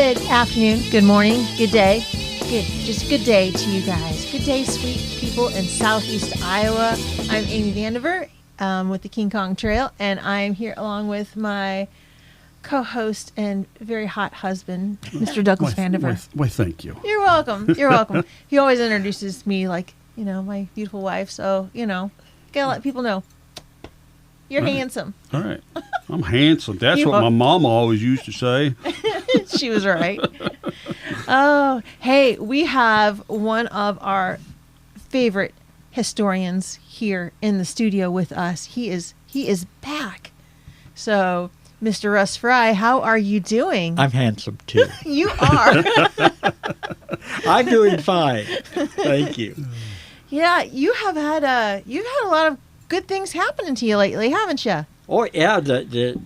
Good afternoon, good morning, good day. Just good day to you guys. Good day, sweet people in Southeast Iowa. I'm Amy Vandiver with the King Kong Trail, and I'm here along with my co-host and very hot husband, Mr. Douglas Vandiver. Why, thank you. You're welcome. You're welcome. He always introduces me like, my beautiful wife, so, gotta let people know. You're handsome. All right. I'm handsome. That's what my mama always used to say. She was right. Oh, hey, we have one of our favorite historians here in the studio with us. He is back. So, Mr. Russ Fry, how are you doing? I'm handsome too. You are. I'm doing fine. Thank you. Yeah, you've had a lot of good things happening to you lately, haven't you? Oh yeah, the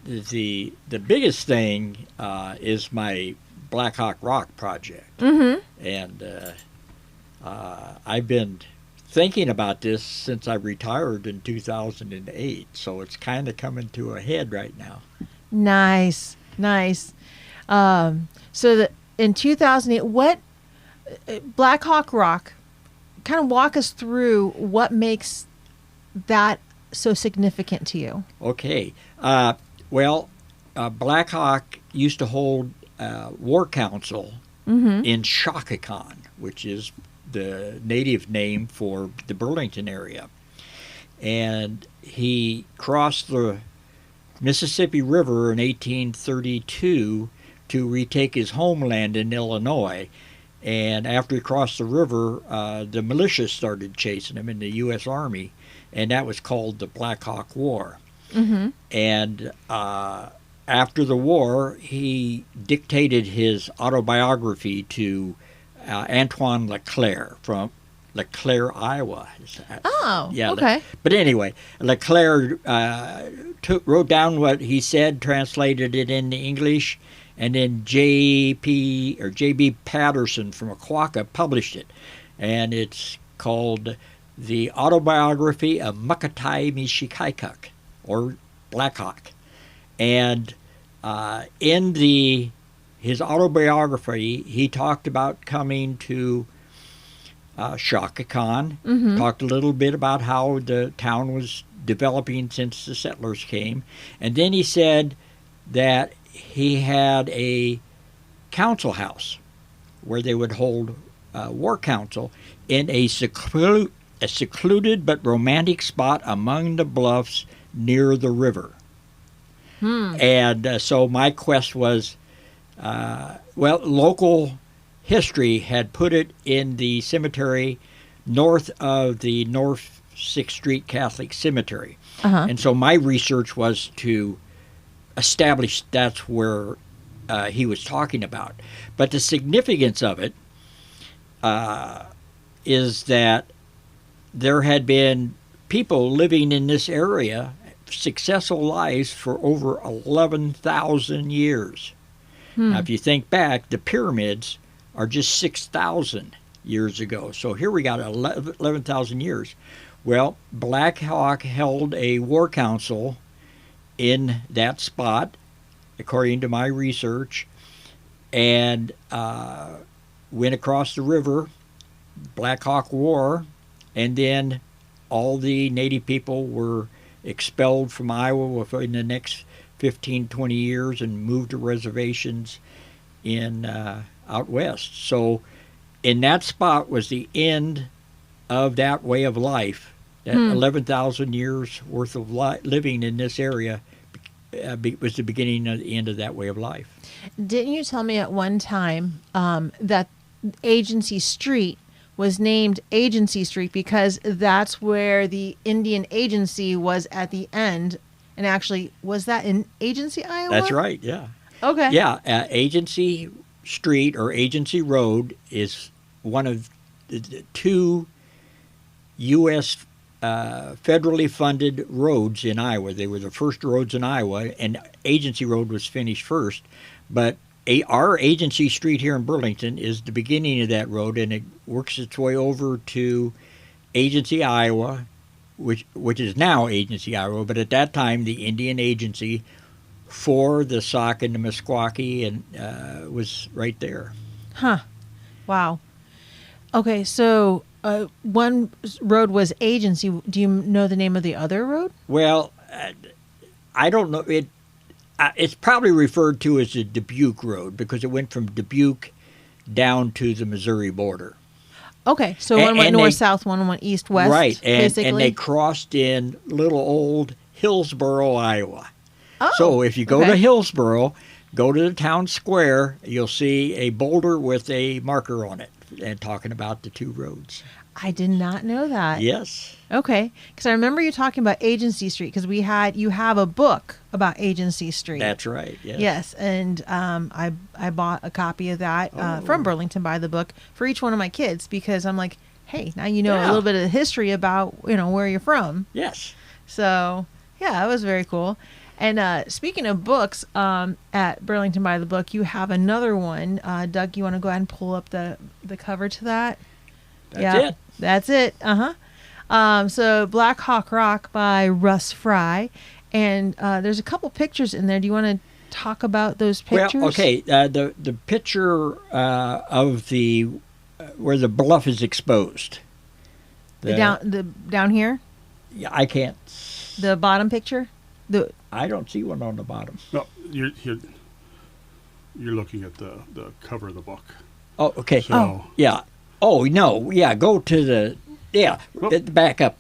biggest thing is my Blackhawk Rock Project, and I've been thinking about this since I retired in 2008. So it's kind of coming to a head right now. Nice. So in 2008, what Blackhawk Rock? Kind of walk us through what makes that so significant to you. Okay. Blackhawk used to hold war council in Shakakan, which is the native name for the Burlington area. And he crossed the Mississippi River in 1832 to retake his homeland in Illinois. And after he crossed the river, the militia started chasing him in the U.S. Army, and that was called the Black Hawk War. And after the war, he dictated his autobiography to Antoine Leclerc from Leclerc, Iowa. Oh, yeah, okay. But anyway, Leclerc wrote down what he said, translated it into English, and then J.B. Patterson from Aquaka published it. And it's called The Autobiography of Muktai Mishikaikuk, or Blackhawk. And in his autobiography, he talked about coming to Shakakan, talked a little bit about how the town was developing since the settlers came. And then he said that he had a council house where they would hold war council in a secluded but romantic spot among the bluffs near the river. And so my quest was, local history had put it in the cemetery north of the North 6th Street Catholic Cemetery. And so my research was to establish that's where he was talking about. But the significance of it is that there had been people living in this area, successful lives for over 11,000 years. Now, if you think back, the pyramids are just 6,000 years ago. So here we got 11,000 years. Well, Blackhawk held a war council in that spot, according to my research, and went across the river, Black Hawk War, and then all the native people were expelled from Iowa within the next 15, 20 years and moved to reservations in out west. So in that spot was the end of that way of life. That 11,000 years worth of living in this area was the beginning of the end of that way of life. Didn't you tell me at one time that Agency Street was named Agency Street because that's where the Indian Agency was at the end? And actually, was that in Agency, Iowa? That's right, yeah. Okay. Yeah, Agency Street or Agency Road is one of the two U.S. Federally funded roads in Iowa. They were the first roads in Iowa, and Agency Road was finished first. But our Agency Street here in Burlington is the beginning of that road, and it works its way over to Agency, Iowa, which is now Agency, Iowa. But at that time, the Indian Agency 4, the Sauk and the Meskwaki, and was right there. Huh. Wow. Okay, so one road was Agency. Do you know the name of the other road? Well, I don't know. It's probably referred to as the Dubuque Road because it went from Dubuque down to the Missouri border. Okay, so one went north-south, one went east-west, right, basically. And they crossed in little old Hillsboro, Iowa. Oh, so if you go to Hillsboro, go to the town square, you'll see a boulder with a marker on it and talking about the 2 roads. I did not know that. Yes. Okay, because I remember you talking about Agency Street because you have a book about Agency Street. That's right. Yes. Yes, and I bought a copy of that from Burlington by the book for each one of my kids because I'm like, hey, now you know a little bit of the history about where you're from. Yes. So yeah, it was very cool. And speaking of books, at Burlington by the Book, you have another one. Doug, you want to go ahead and pull up the cover to that? That's it. That's it. So Blackhawk Rock by Russ Fry. And there's a couple pictures in there. Do you want to talk about those pictures? Well, okay. The picture of the where the bluff is exposed. Down here? Yeah, I can't. The bottom picture? I don't see one on the bottom. No, you're looking at the cover of the book. Oh, okay. So, yeah. Oh, no. Yeah, go to the back up.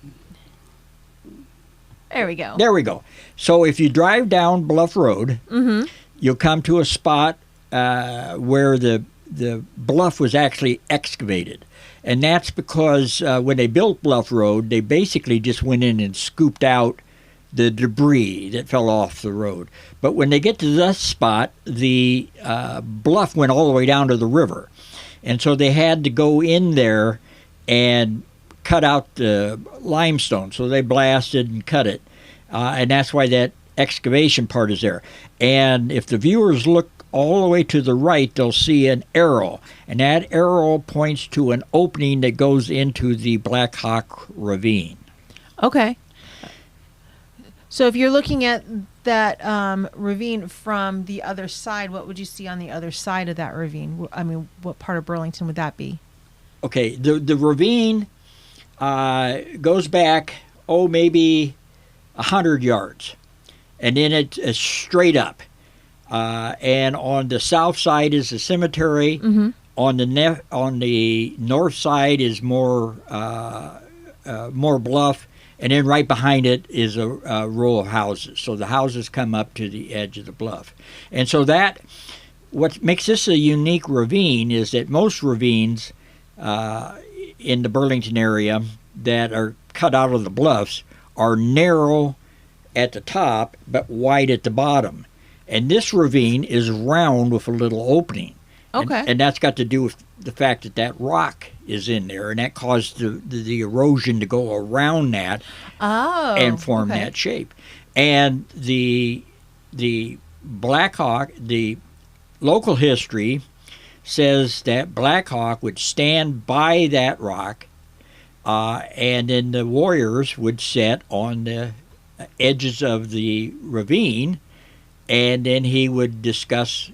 There we go. There we go. So if you drive down Bluff Road, you'll come to a spot where the bluff was actually excavated. And that's because when they built Bluff Road, they basically just went in and scooped out the debris that fell off the road. But when they get to this spot, the bluff went all the way down to the river. And so they had to go in there and cut out the limestone. So they blasted and cut it. And that's why that excavation part is there. And if the viewers look all the way to the right, they'll see an arrow. And that arrow points to an opening that goes into the Blackhawk Ravine. Okay. So if you're looking at that ravine from the other side, what would you see on the other side of that ravine? I mean, what part of Burlington would that be? Okay, the ravine goes back, maybe 100 yards. And then it's straight up. And on the south side is the cemetery. Mm-hmm. On the north side is more bluff. And then right behind it is a row of houses. So the houses come up to the edge of the bluff. And so what makes this a unique ravine is that most ravines in the Burlington area that are cut out of the bluffs are narrow at the top but wide at the bottom. And this ravine is round with a little opening. Okay. And that's got to do with the fact that rock is in there, and that caused the erosion to go around that and form that shape. And the Blackhawk, the local history says that Blackhawk would stand by that rock, and then the warriors would sit on the edges of the ravine, and then he would discuss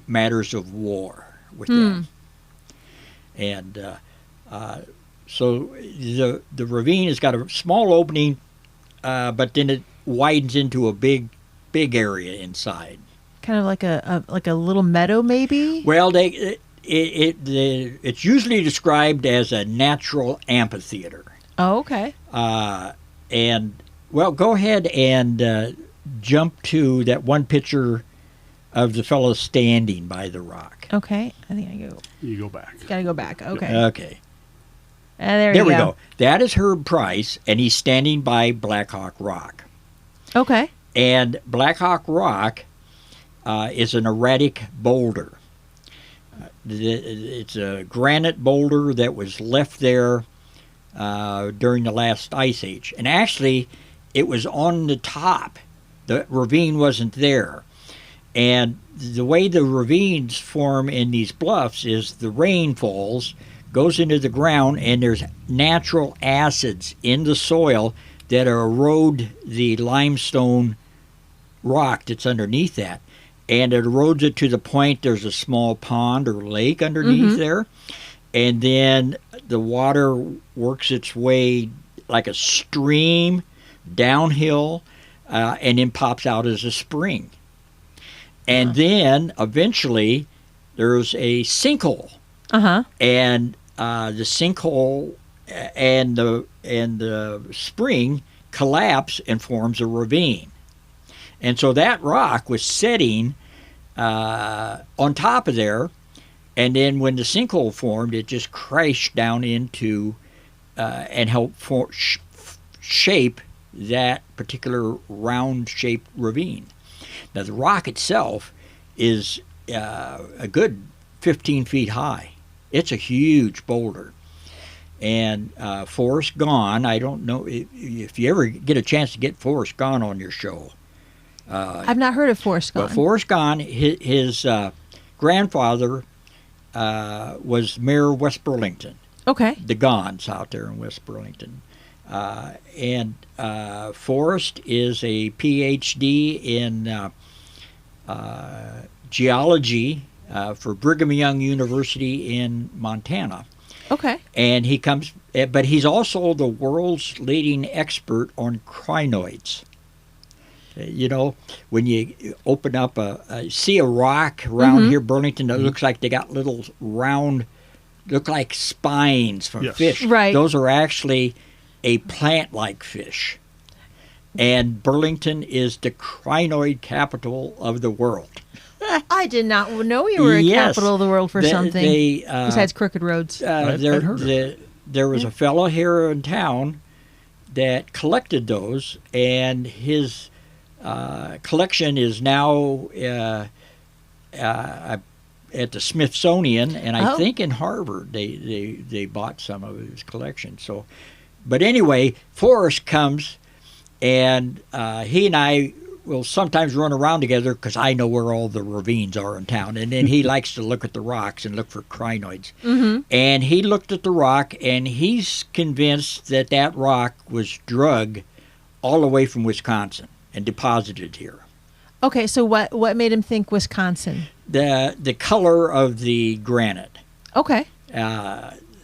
matters of war with them. And so the ravine has got a small opening, but then it widens into a big area inside. Kind of like a little meadow, maybe? Well, it's usually described as a natural amphitheater. Oh, okay. And well, go ahead and jump to that one picture of the fellow standing by the rock. Okay, I think I go. You go back. Gotta go back. Okay. Okay. There we go. That is Herb Price, and he's standing by Blackhawk Rock. Okay. And Blackhawk Rock is an erratic boulder. It's a granite boulder that was left there during the last ice age. And actually, it was on the top. The ravine wasn't there. And the way the ravines form in these bluffs is the rain falls, goes into the ground, and there's natural acids in the soil that erode the limestone rock that's underneath that. And it erodes it to the point there's a small pond or lake underneath there. And then the water works its way like a stream downhill and then pops out as a spring. And then eventually there's a sinkhole. And the sinkhole and the spring collapse and forms a ravine. And so that rock was setting on top of there, and then when the sinkhole formed, it just crashed down into and helped shape that particular round-shaped ravine. Now, the rock itself is a good 15 feet high. It's a huge boulder. And Forrest Gahn, I don't know if you ever get a chance to get Forrest Gahn on your show. I've not heard of Forrest Gahn. But Forrest Gahn, his grandfather was Mayor of West Burlington. Okay. The Gahns out there in West Burlington. And Forrest is a PhD in geology for Brigham Young University in Montana. Okay. And but he's also the world's leading expert on crinoids. You know, when you open up see a rock around here, Burlington, that looks like they got little round, look like spines from fish. Right. Those are actually a plant-like fish. And Burlington is the crinoid capital of the world. I did not know you were a capital of the world for something besides crooked roads. There was a fellow here in town that collected those, and his collection is now at the Smithsonian, and I think in Harvard they bought some of his collection. So, but anyway, Forrest comes, and he and I will sometimes run around together because I know where all the ravines are in town, and then he likes to look at the rocks and look for crinoids. And he looked at the rock, and he's convinced that that rock was drug all the way from Wisconsin and deposited here. Okay, so what made him think Wisconsin? The color of the granite. Okay.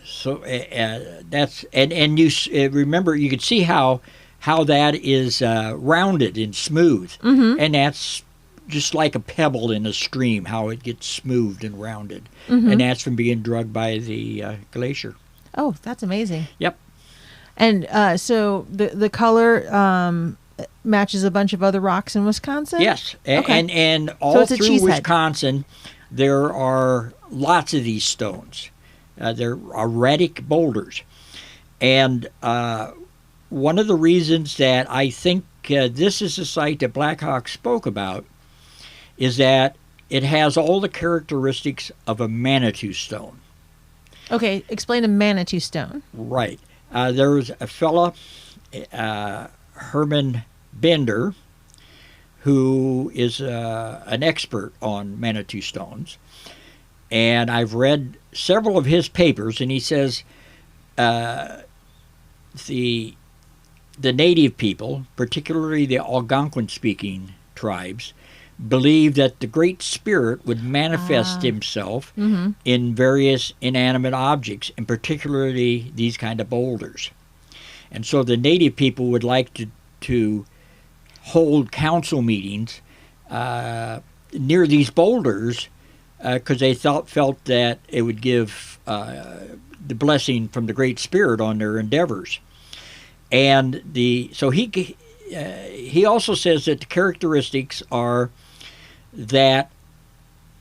So that's and you remember, you could see how that is rounded and smooth, and that's just like a pebble in a stream, how it gets smoothed and rounded, and that's from being drugged by the glacier. Oh, that's amazing. Yep. And so the color matches a bunch of other rocks in Wisconsin? Yes. Okay. And all so through Wisconsin, there are lots of these stones. They're erratic boulders. And one of the reasons that I think this is the site that Blackhawk spoke about is that it has all the characteristics of a Manitou stone. Okay, explain a Manitou stone. Right. There was a fella, Herman Bender, who is an expert on Manitou stones. And I've read several of his papers, and he says the native people, particularly the Algonquin-speaking tribes, believed that the Great Spirit would manifest himself in various inanimate objects, and particularly these kind of boulders. And so the native people would like to hold council meetings near these boulders because they felt that it would give the blessing from the Great Spirit on their endeavors. And so he also says that the characteristics are that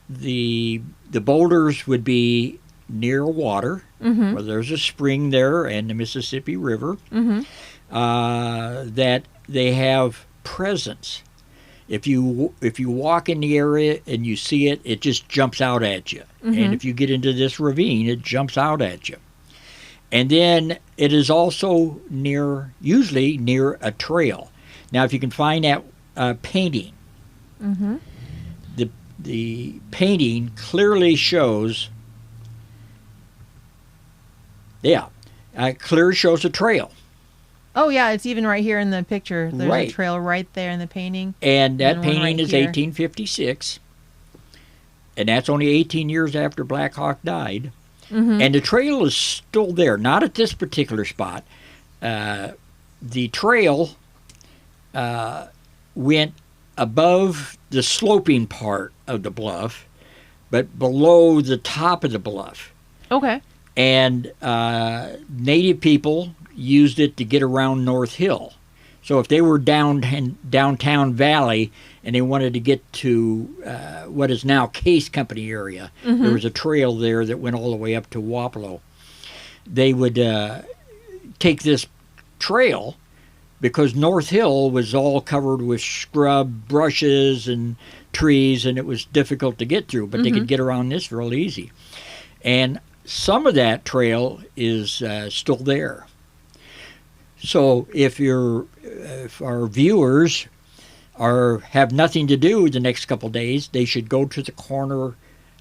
the boulders would be near water, where there's a spring there and the Mississippi River, that they have presence. If you walk in the area and you see it, it just jumps out at you. And if you get into this ravine, it jumps out at you. And then it is also usually near a trail. Now, if you can find that painting, the painting clearly shows, clearly shows a trail. Oh, yeah, it's even right here in the picture. There's Right. a trail right there in the painting. And that And one painting right is here. 1856. And that's only 18 years after Blackhawk died. Mm-hmm. And the trail is still there, not at this particular spot. The trail went above the sloping part of the bluff, but below the top of the bluff. Okay. And native people used it to get around North Hill. So if they were downtown Valley and they wanted to get to what is now Case Company area, there was a trail there that went all the way up to Wapello. They would take this trail because North Hill was all covered with scrub, brushes, and trees, and it was difficult to get through, but they could get around this real easy. And some of that trail is still there. So if our viewers have nothing to do the next couple days, they should go to the corner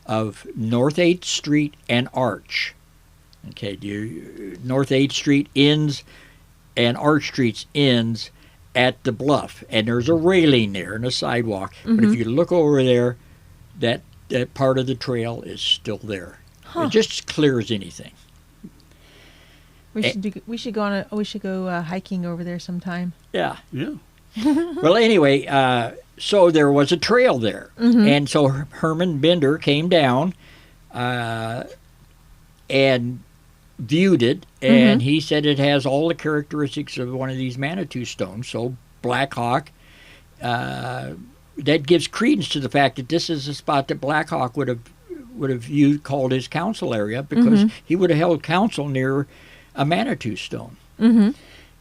of North 8th Street and Arch. Okay, North 8th Street ends and Arch Street ends at the bluff, and there's a railing there and a sidewalk. But if you look over there, that part of the trail is still there. It's just as clear as anything. We should go hiking over there sometime. Yeah. Yeah. Well, anyway, so there was a trail there, and so Herman Bender came down and viewed it, and he said it has all the characteristics of one of these Manitou stones. So Blackhawk, that gives credence to the fact that this is a spot that Blackhawk would have called his council area, because he would have held council near a Manitou stone.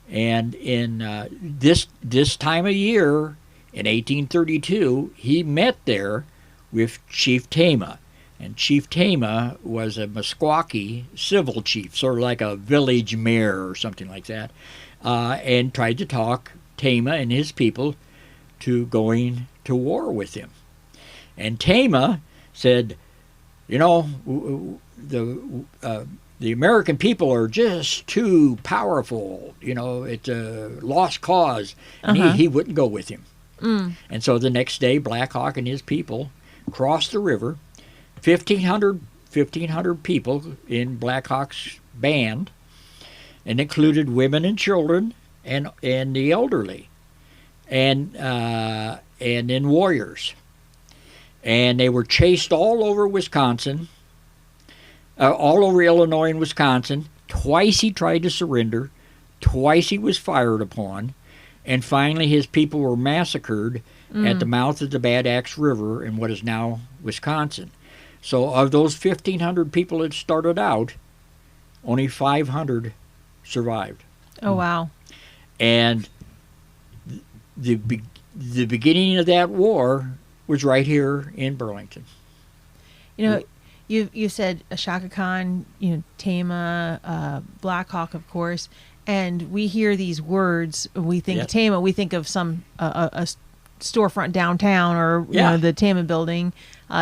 And in this time of year, in 1832, he met there with Chief Tama. And Chief Tama was a Meskwaki civil chief, sort of like a village mayor or something like that, and tried to talk Tama and his people to going to war with him. And Tama said, you know, the American people are just too powerful. You know, it's a lost cause. And he wouldn't go with him. And so the next day, Blackhawk and his people crossed the river. 1,500 people in Blackhawk's band, and included women and children and the elderly, and then warriors. And they were chased all over Wisconsin, all over Illinois and Wisconsin. Twice he tried to surrender. Twice he was fired upon. And finally his people were massacred at the mouth of the Bad Axe River in what is now Wisconsin. So of those 1,500 people that started out, only 500 survived. Oh, wow. And the beginning of that war was right here in Burlington. You know, you said Shaka Khan, Tama, Blackhawk, of course, and we hear these words. We think of Tama, we think of some a storefront downtown, or you know, the Tama building.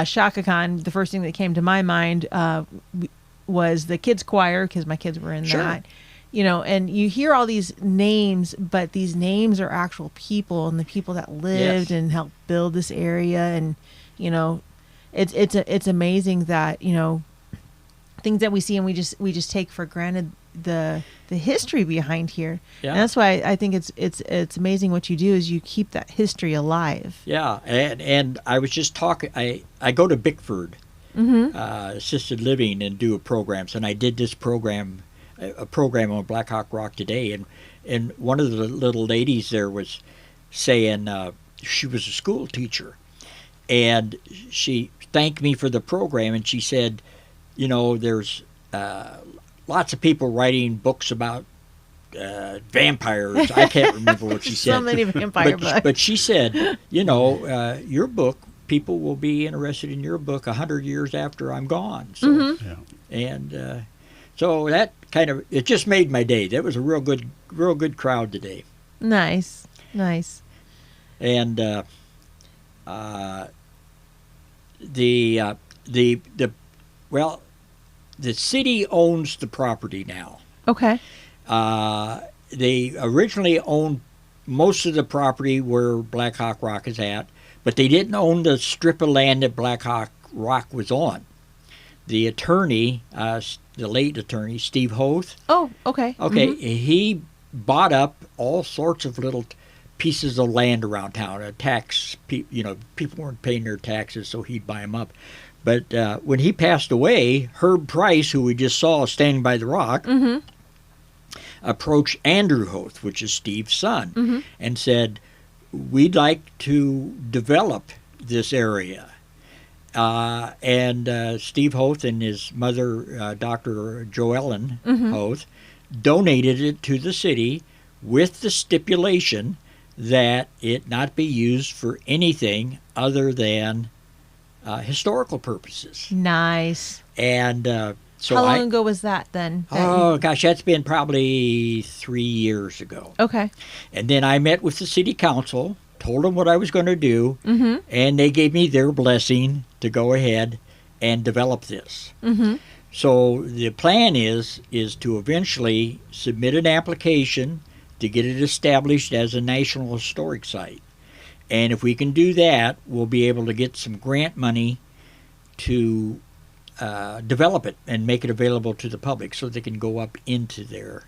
Shaka Khan, the first thing that came to my mind was the kids choir, because my kids were in that. And you hear all these names, but these names are actual people, and the people that lived and helped build this area. And it's amazing that things that we see and we just take for granted the history behind here. And that's why I think it's amazing what you do, is you keep that history alive. And I was just talking, I go to Bickford assisted living and do programs, and I did this program on Blackhawk Rock today, and one of the little ladies there was saying, she was a school teacher, and she thanked me for the program, and she said, there's lots of people writing books about vampires. I can't remember what she said. So many vampire books. But she said, your book, people will be interested in your book 100 years after I'm gone. So, and so that it just made my day. That was a real good crowd today. Nice. And the city owns the property now. Okay. they originally owned most of the property where Blackhawk Rock is at, but they didn't own the strip of land that Blackhawk Rock was on. The attorney, the late attorney, Steve Hoth. Oh, okay. Okay, he bought up all sorts of little pieces of land around town. People weren't paying their taxes, so he'd buy them up. But when he passed away, Herb Price, who we just saw standing by the rock, approached Andrew Hoth, which is Steve's son, and said, "We'd like to develop this area." And Steve Hoth and his mother, Dr. Joellen Hoth, donated it to the city with the stipulation that it not be used for anything other than historical purposes. Nice. And so how long ago was that then? Oh, gosh, that's been probably 3 years ago. Okay. And then I met with the city council, told them what I was going to do, and they gave me their blessing to go ahead and develop this. So the plan is to eventually submit an application to get it established as a National Historic Site. And if we can do that, we'll be able to get some grant money to develop it and make it available to the public so they can go up into there.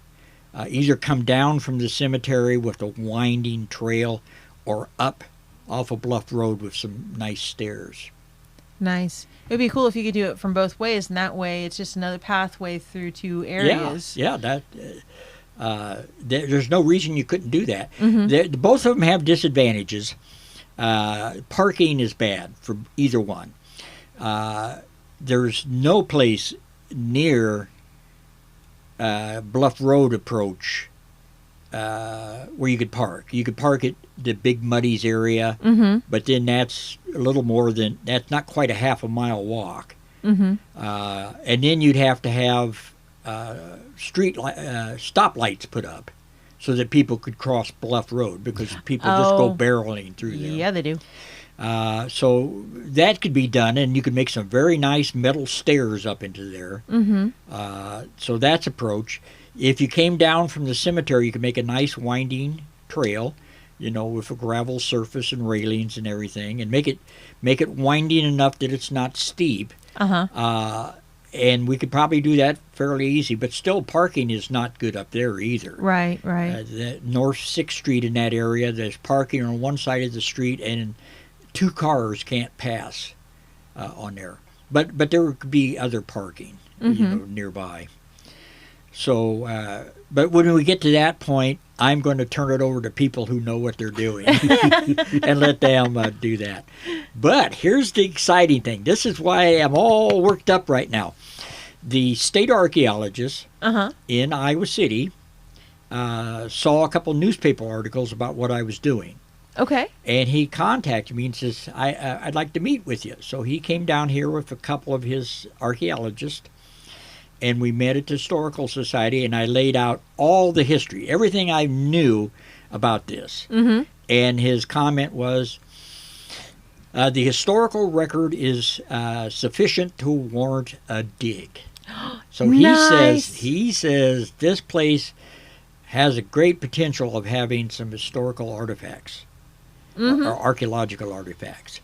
Either come down from the cemetery with a winding trail or up off a bluff road with some nice stairs. Nice. It would be cool if you could do it from both ways, and that way it's just another pathway through two areas. Yeah, that there's no reason you couldn't do that. Both of them have disadvantages. Parking is bad for either one. There's no place near Bluff Road approach where you could park. You could park at the Big Muddies area, but then that's a little more than, that's not quite a half a mile walk. And then you'd have to have stoplights put up so that people could cross Bluff Road, because people just go barreling through there. Yeah, they do. So that could be done, and you could make some very nice metal stairs up into there. So that's approach. If you came down from the cemetery, you could make a nice winding trail, with a gravel surface and railings and everything, and make it winding enough that it's not steep. And we could probably do that fairly easy, but still parking is not good up there either. Right. The North 6th Street in that area, there's parking on one side of the street, and 2 cars can't pass on there. But there could be other parking, nearby. So, but when we get to that point, I'm going to turn it over to people who know what they're doing and let them do that. But here's the exciting thing. This is why I'm all worked up right now. The state archaeologist in Iowa City saw a couple newspaper articles about what I was doing. Okay. And he contacted me and says, I'd like to meet with you. So he came down here with a couple of his archaeologists, and we met at the Historical Society, and I laid out all the history, everything I knew about this. And his comment was, the historical record is sufficient to warrant a dig. So he says this place has a great potential of having some historical artifacts, or archaeological artifacts.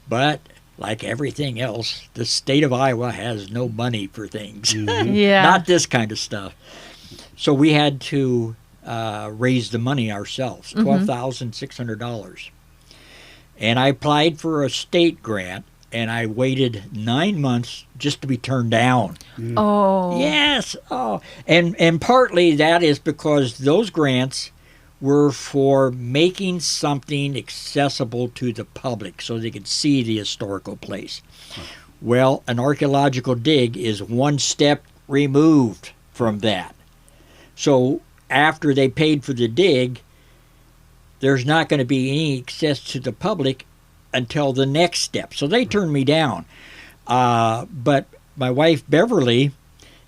But like everything else, the state of Iowa has no money for things. Not this kind of stuff. So we had to raise the money ourselves, $12,600. And I applied for a state grant, and I waited 9 months just to be turned down. Oh. Yes. Oh. And partly that is because those grants were for making something accessible to the public so they could see the historical place. Well, an archaeological dig is one step removed from that. So after they paid for the dig, there's not going to be any access to the public until the next step. So they turned me down. But my wife, Beverly,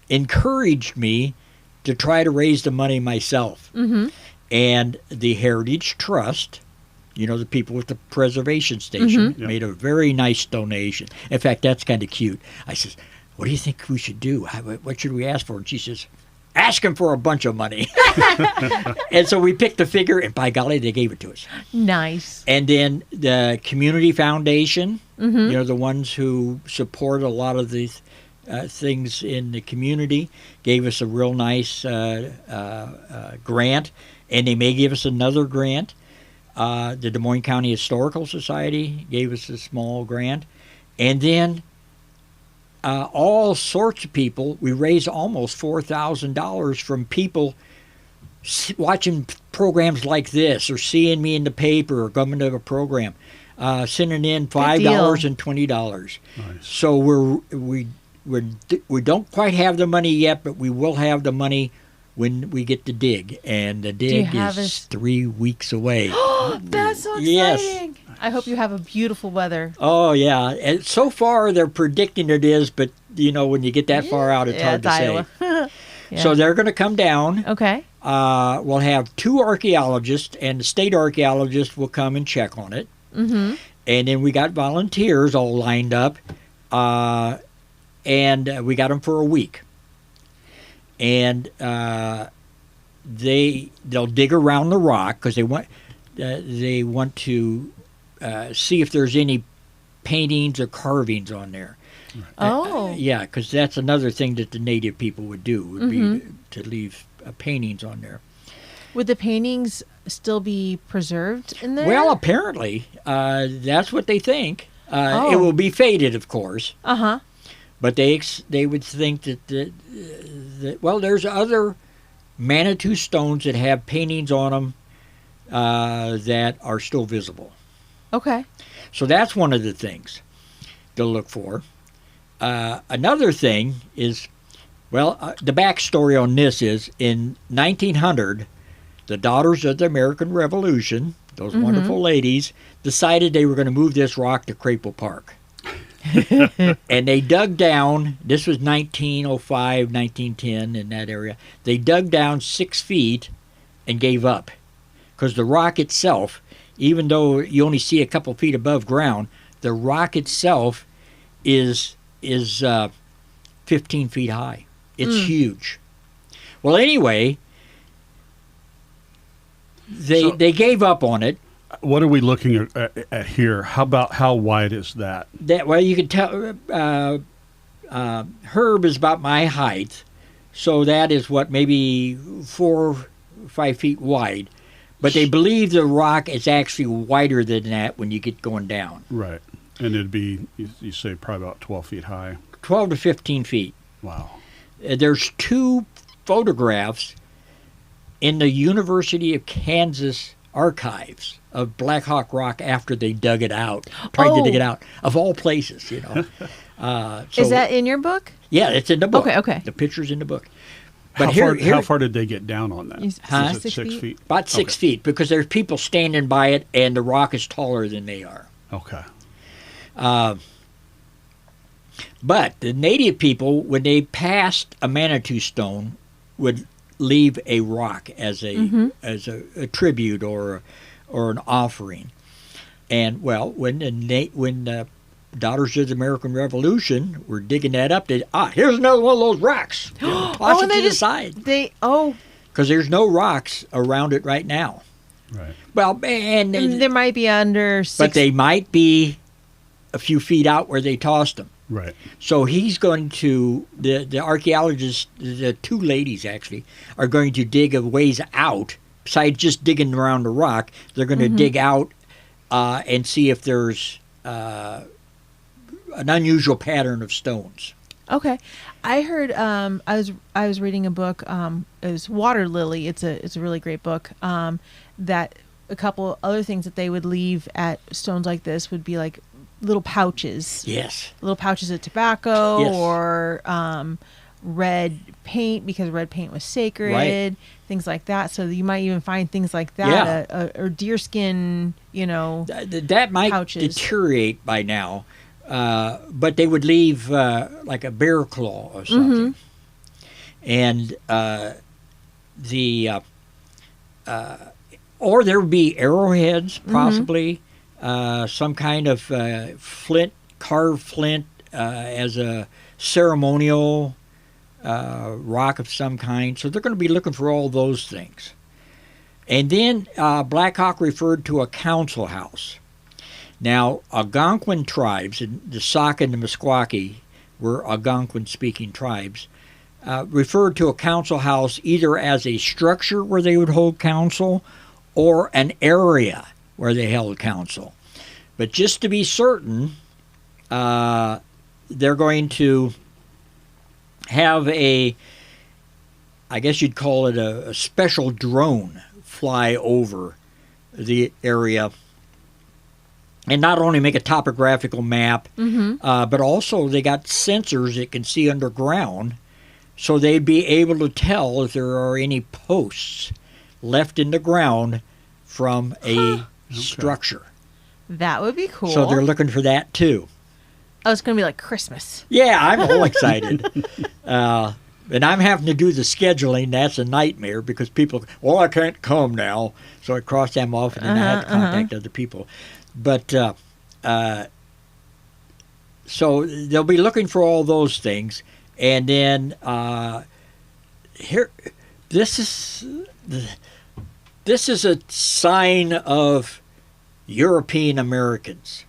encouraged me to try to raise the money myself. And the Heritage Trust, the people with the preservation station, made a very nice donation. In fact, that's kind of cute. I says, what do you think we should do? What should we ask for? And she says, asking for a bunch of money. And so we picked the figure, and by golly, they gave it to us. Nice. And then the Community Foundation, the ones who support a lot of these things in the community, gave us a real nice grant, and they may give us another grant. The Des Moines County Historical Society gave us a small grant. And then all sorts of people, we raised almost $4,000 from people watching programs like this, or seeing me in the paper, or coming to a program, sending in $5 and $20. Nice. So we don't quite have the money yet, but we will have the money when we get to dig, and the dig is 3 weeks away. That's so exciting! Yes. I hope you have a beautiful weather. Oh yeah, and so far they're predicting it is, but when you get that far out, it's hard to say. Yeah. So they're going to come down. Okay. We'll have 2 archaeologists, and the state archaeologist will come and check on it. Mm-hmm. And then we got volunteers all lined up, and we got them for a week. And they'll dig around the rock because they want to see if there's any paintings or carvings on there. Oh. Yeah, because that's another thing that the native people would do, would be to leave paintings on there. Would the paintings still be preserved in there? Well, apparently, that's what they think. It will be faded, of course. Uh-huh. But they would think that there's other Manitou stones that have paintings on them that are still visible. Okay. So that's one of the things to look for. Another thing is, the backstory on this is, in 1900, the Daughters of the American Revolution, those wonderful ladies, decided they were going to move this rock to Crapple Park. And they dug down, this was 1905, 1910, in that area. They dug down 6 feet and gave up. Because the rock itself, even though you only see a couple feet above ground, the rock itself is 15 feet high. It's huge. Well, anyway, they gave up on it. What are we looking at here? How wide is that? You can tell Herb is about my height, so that is maybe 4 or 5 feet wide. But they believe the rock is actually wider than that when you get going down. Right. And it'd be, you say, probably about 12 feet high. 12 to 15 feet. Wow. There's 2 photographs in the University of Kansas archives of Blackhawk Rock after they dug it out, tried to dig it out, of all places, Is that in your book? Yeah, it's in the book. Okay. The picture's in the book. But how far did they get down on that? Is it 6 feet? About 6 feet, because there's people standing by it, and the rock is taller than they are. Okay. But the native people, when they passed a Manitou stone, would leave a rock as a tribute or an offering. And when the Daughters of the American Revolution were digging that up, here's another one of those rocks. Toss it to the side. Because there's no rocks around it right now. Right. Well, and there might be under 6. But they might be a few feet out where they tossed them. Right. So he's going to, the archaeologists, the 2 ladies actually, are going to dig a ways out. Besides just digging around the rock, they're going to dig out and see if there's an unusual pattern of stones. Okay. I heard, I was reading a book, it was Water Lily. It's a really great book, that a couple other things that they would leave at stones like this would be like little pouches. Yes. Little pouches of tobacco. Yes. Or red paint, because red paint was sacred. Right. Things like that. So you might even find things like that. Yeah. Or deerskin, that might pouches. Deteriorate by now. But they would leave like a bear claw or something. And or there would be arrowheads, possibly. Some kind of carved flint as a ceremonial rock of some kind. So they're going to be looking for all those things. And then Blackhawk referred to a council house. Now, Algonquin tribes, and the Sauk and the Meskwaki were Algonquin-speaking tribes, referred to a council house either as a structure where they would hold council or an area where they held council. But just to be certain, they're going to have I guess you'd call it a special drone fly over the area and not only make a topographical map, but also they got sensors that can see underground, so they'd be able to tell if there are any posts left in the ground from a structure. That would be cool. So they're looking for that too. Oh, it's going to be like Christmas. Yeah, I'm all excited. And I'm having to do the scheduling. That's a nightmare because people, well, I can't come now. So I cross them off and then I have to contact other people. But so they'll be looking for all those things. And then here, this is a sign of European Americans.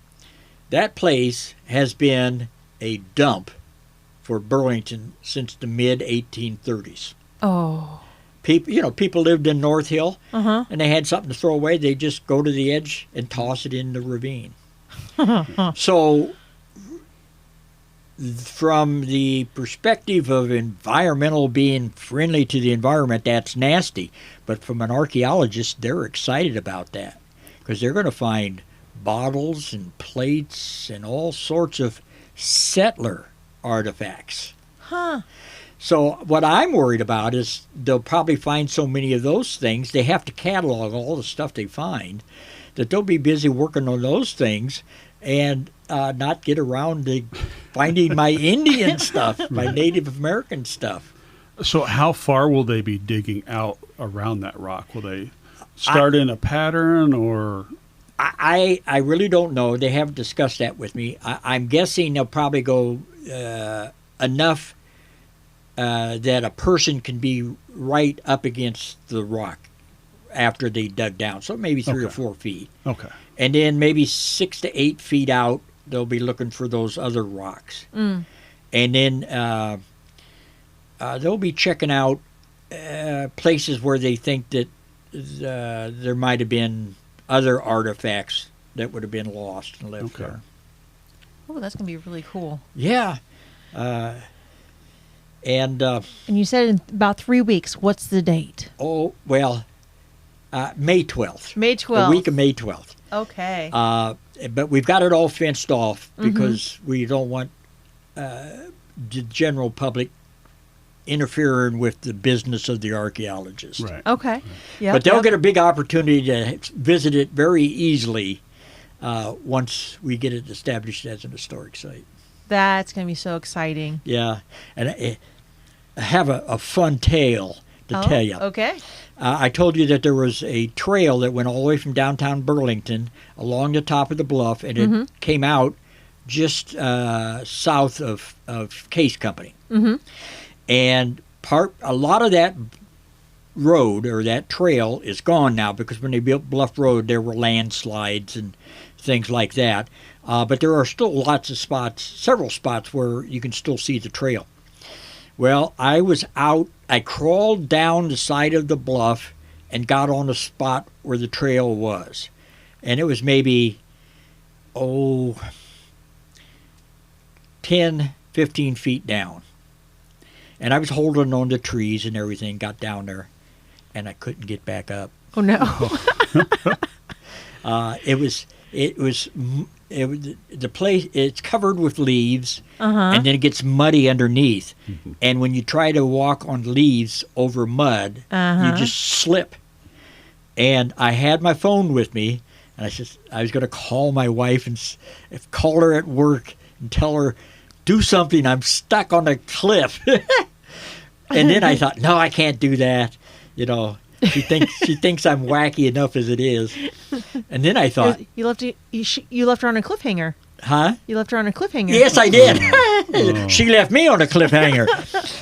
That place has been a dump for Burlington since the mid-1830s. Oh. People lived in North Hill, and they had something to throw away. They just go to the edge and toss it in the ravine. So, from the perspective of environmental being friendly to the environment, that's nasty. But from an archaeologist, they're excited about that because they're going to find bottles and plates and all sorts of settler artifacts. So what I'm worried about is they'll probably find so many of those things, they have to catalog all the stuff they find, that they'll be busy working on those things and not get around to finding my Indian stuff, my Native American stuff. So how far will they be digging out around that rock? Will they start in a pattern or... I really don't know. They haven't discussed that with me. I'm guessing they'll probably go enough that a person can be right up against the rock after they dug down. So maybe 3 or 4 feet. Okay. And then maybe 6 to 8 feet out, they'll be looking for those other rocks. And then they'll be checking out places where they think that there might have been other artifacts that would have been lost and left there. Oh, that's going to be really cool. Yeah. And you said in about 3 weeks. What's the date? Oh, well, May 12th. May 12th. The week of May 12th. Okay. But we've got it all fenced off because we don't want the general public interfering with the business of the archaeologist. Right. Okay. Yeah. But they'll get a big opportunity to visit it very easily once we get it established as an historic site. That's going to be so exciting. Yeah. And I have a fun tale to tell you. Okay. I told you that there was a trail that went all the way from downtown Burlington along the top of the bluff, and it came out just south of Case Company. And a lot of that road or that trail is gone now because when they built Bluff Road, there were landslides and things like that. But there are still lots of spots, several spots where you can still see the trail. Well, I was out. I crawled down the side of the bluff and got on the spot where the trail was. And it was maybe, 10, 15 feet down. And I was holding on to trees and everything, got down there, and I couldn't get back up. Oh, no. The place, it's covered with leaves, and then it gets muddy underneath. And when you try to walk on leaves over mud, you just slip. And I had my phone with me, and I was going to call my wife and call her at work and tell her, do something, I'm stuck on a cliff. And then I thought, no, I can't do that. She thinks I'm wacky enough as it is. And then I thought, you left her on a cliffhanger. Huh? You left her on a cliffhanger. Yes, I did. She left me on a cliffhanger.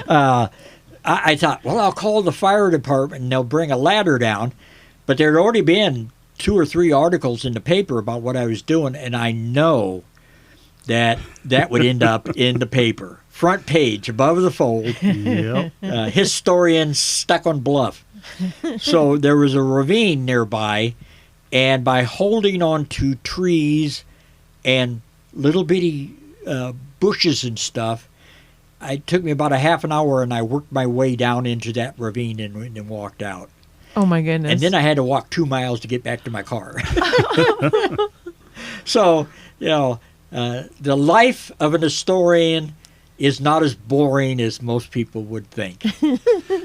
I thought, well, I'll call the fire department and they'll bring a ladder down. But there had already been 2 or 3 articles in the paper about what I was doing, and I know that would end up in the paper. Front page, above the fold. Yep. Historian stuck on bluff. So there was a ravine nearby, and by holding on to trees and little bitty bushes and stuff, it took me about a half an hour, and I worked my way down into that ravine and walked out. Oh, my goodness. And then I had to walk 2 miles to get back to my car. So, the life of an historian is not as boring as most people would think.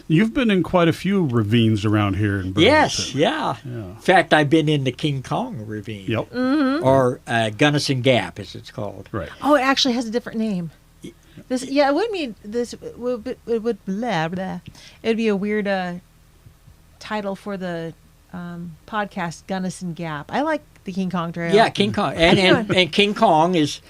You've been in quite a few ravines around here in Burlington. Yes, yeah. In fact, I've been in the King Kong ravine. Yep. Mm-hmm. Or Gunnison Gap, as it's called. Right. Oh, it actually has a different name. This, it would mean this. It would blah blah. It'd be a weird title for the podcast, Gunnison Gap. I like the King Kong Trail. Yeah, King Kong, and King Kong is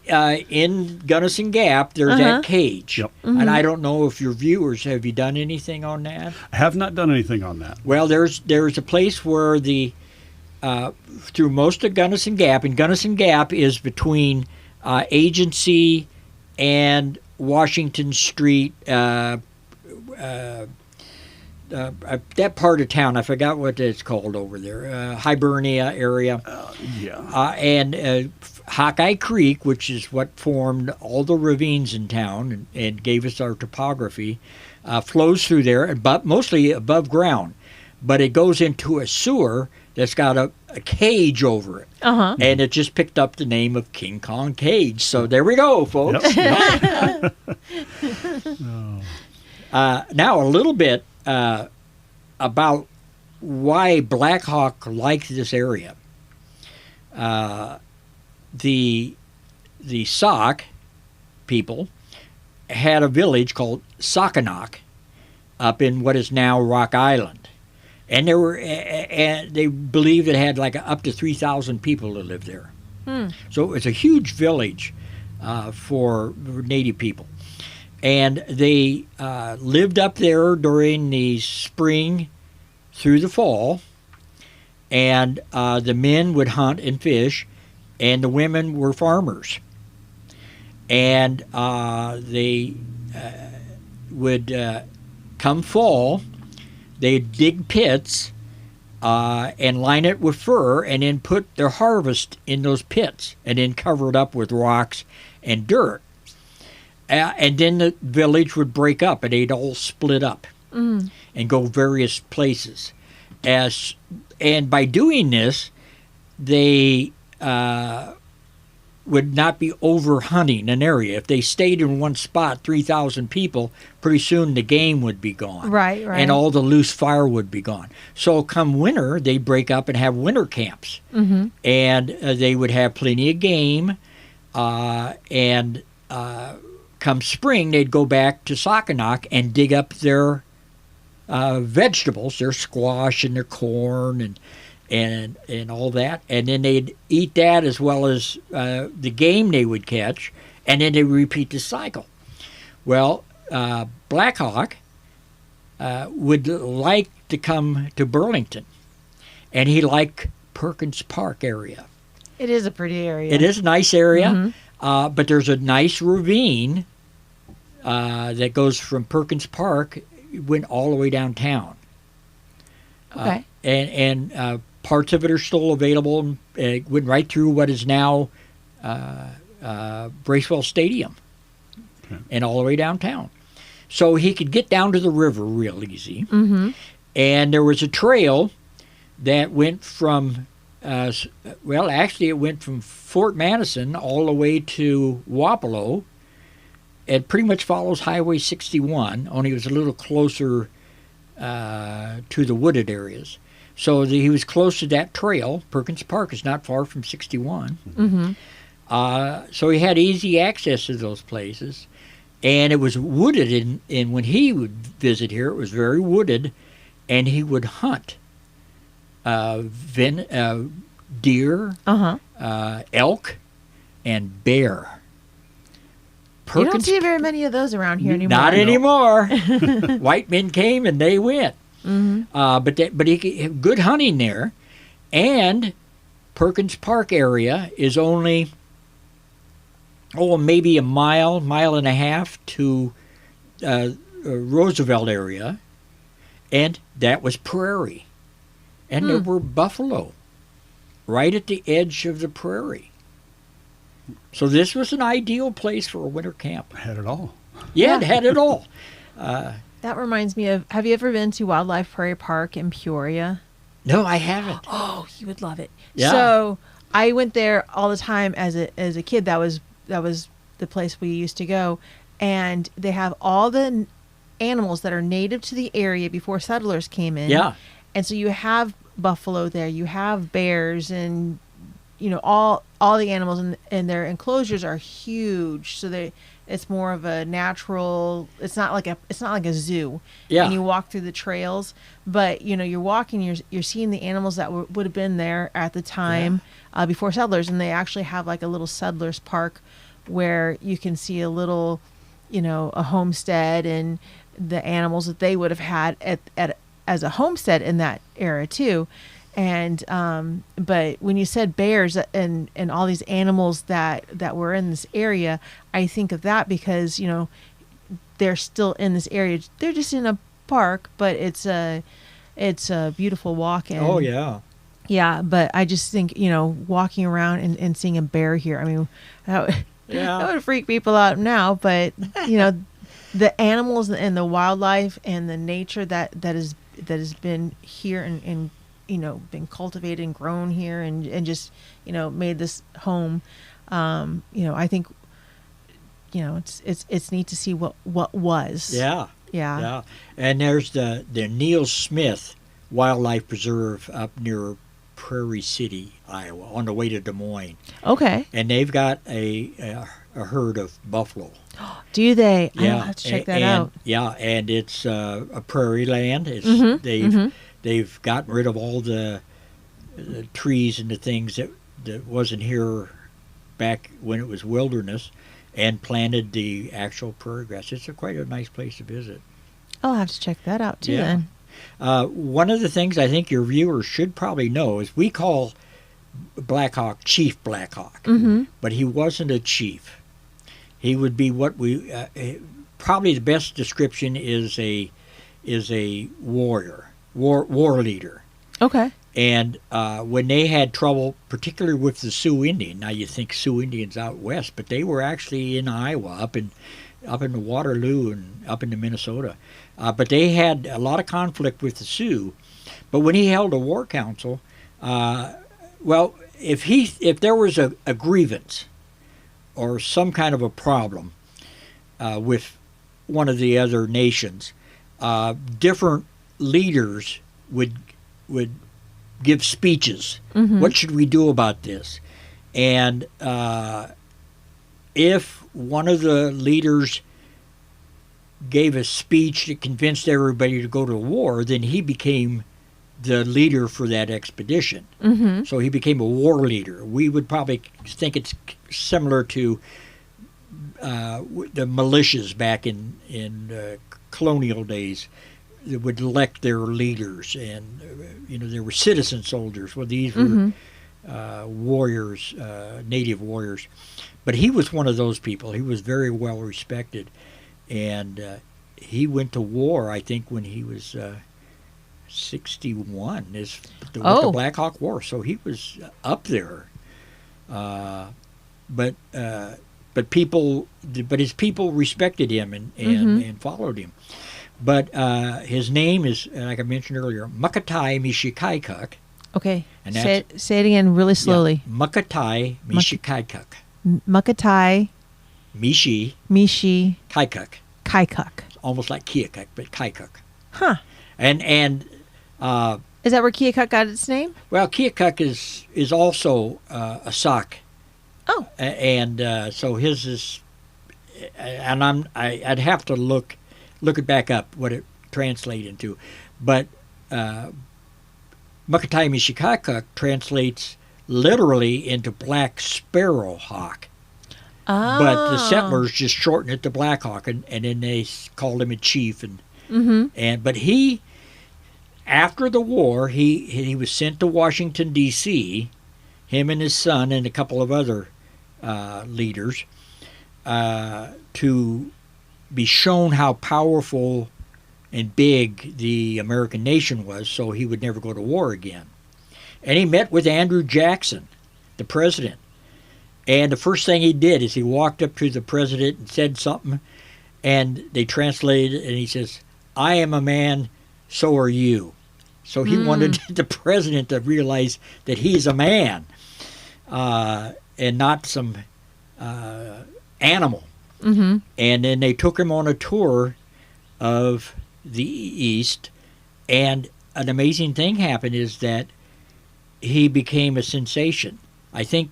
in Gunnison Gap. There's that cage, Yep. And I don't know if your viewers have you done anything on that. I have not done anything on that. Well, there's a place where through most of Gunnison Gap, and Gunnison Gap is between Agency and Washington Street. That part of town, I forgot what it's called over there, Hibernia area. And Hawkeye Creek, which is what formed all the ravines in town and gave us our topography, flows through there, but mostly above ground. But it goes into a sewer that's got a cage over it. Uh-huh. And it just picked up the name of King Kong Cage. So there we go, folks. Yep. Now a little bit about why Blackhawk liked this area. The Sauk people had a village called Saukanack up in what is now Rock Island. And they believed it had like up to 3,000 people that lived there. So it was a huge village for Native people. And they lived up there during the spring through the fall. And the men would hunt and fish, and the women were farmers. And they would come fall, they'd dig pits and line it with fur, and then put their harvest in those pits, and then cover it up with rocks and dirt. And then the village would break up, and they'd all split up and go various places. And by doing this, they would not be over-hunting an area. If they stayed in one spot, 3,000 people, pretty soon the game would be gone. Right. And all the loose fire would be gone. So come winter, they'd break up and have winter camps. Mm-hmm. And they would have plenty of game. And come spring, they'd go back to Saukanack and dig up their vegetables, their squash and their corn and all that, and then they'd eat that as well as the game they would catch, and then they repeat the cycle. Well, Blackhawk would like to come to Burlington, and he liked Perkins Park area. It is a pretty area. It is a nice area, Mm-hmm. but there's a nice ravine that goes from Perkins Park, went all the way downtown. Okay. And parts of it are still available. It went right through what is now Bracewell Stadium and all the way downtown. So he could get down to the river real easy. Mm-hmm. And there was a trail that went from, actually it went from Fort Madison all the way to Wapello. It pretty much follows Highway 61, only it was a little closer to the wooded areas. So he was close to that trail. Perkins Park is not far from 61. Mm-hmm. So he had easy access to those places. And it was wooded, and when he would visit here, it was very wooded, and he would hunt deer, Uh-huh. elk, and bear. You don't see very many of those around here anymore. Not anymore. White men came and they went. But he good hunting there, and Perkins Park area is only maybe a mile and a half to Roosevelt area, and that was prairie, and there were buffalo right at the edge of the prairie. So this was an ideal place for a winter camp. Had it all. Yeah, it had it all. That reminds me of, have you ever been to Wildlife Prairie Park in Peoria? No, I haven't. Oh, you would love it. Yeah. So I went there all the time as a kid. That was the place we used to go. And they have all the animals that are native to the area before settlers came in. Yeah. And so you have buffalo there, you have bears, and all the animals, and their enclosures are huge. So it's more of a natural. It's not like a zoo. Yeah. And you walk through the trails, but you're walking. You're seeing the animals that would have been there at the time before settlers, and they actually have like a little settlers park where you can see a little, a homestead and the animals that they would have had at as a homestead in that era too. And but when you said bears and all these animals that were in this area, I think of that because they're still in this area. They're just in a park, but it's a beautiful walk. And Oh yeah. But I just think walking around and seeing a bear here, I mean, that would freak people out now. But the animals and the wildlife and the nature that has been here and been cultivated and grown here and just made this home. I think it's neat to see what was. Yeah. And there's the Neil Smith Wildlife Preserve up near Prairie City, Iowa, on the way to Des Moines. Okay. And they've got a herd of buffalo. Do they? Yeah. I'll have to check that out. Yeah, and it's a prairie land. They've gotten rid of all the trees and the things that wasn't here back when it was wilderness, and planted the actual prairie grass. It's quite a nice place to visit. I'll have to check that out too. Yeah. Then. One of the things I think your viewers should probably know is we call Blackhawk Chief Blackhawk, but he wasn't a chief. He would be what we probably the best description is a warrior, war leader. Okay. And when they had trouble, particularly with the Sioux Indian, now you think Sioux Indians out west, but they were actually in Iowa, up in the Waterloo and up into Minnesota. But they had a lot of conflict with the Sioux. But when he held a war council, if there was a grievance or some kind of a problem with one of the other nations, different leaders would give speeches. What should we do about this? And if one of the leaders gave a speech that convinced everybody to go to war, then he became the leader for that expedition. So he became a war leader. We would probably think it's similar to the militias back in colonial days. They would elect their leaders, and there were citizen soldiers. Well, these were warriors, native warriors. But he was one of those people. He was very well respected, and he went to war, I think, when he was 61. With the Black Hawk War, so he was up there. But his people respected him and followed him. But his name is, like I mentioned earlier, Muktai Mishikaikuk. Okay. And say it again really slowly. Yeah, Muktai Mishikaikuk. Muktai Mishi Kaikuk. Kaikuk. Almost like Keokuk, but Kaikuk. Huh. And is that where Keokuk got its name? Well, Keokuk is also a Sauk. Oh. And so his is, and I'd have to look it back up what it translates into, but Muktai Mishikaikuk translates literally into black sparrow hawk. But the settlers just shortened it to Blackhawk, and then they called him a chief. But he, after the war, he was sent to Washington, D.C., him and his son and a couple of other leaders, to be shown how powerful and big the American nation was, so he would never go to war again. And he met with Andrew Jackson, the president. And the first thing he did is he walked up to the president and said something, and they translated it, and he says, "I am a man, so are you." So he wanted the president to realize that he's a man and not some animal. And then they took him on a tour of the East, and an amazing thing happened is that he became a sensation. I think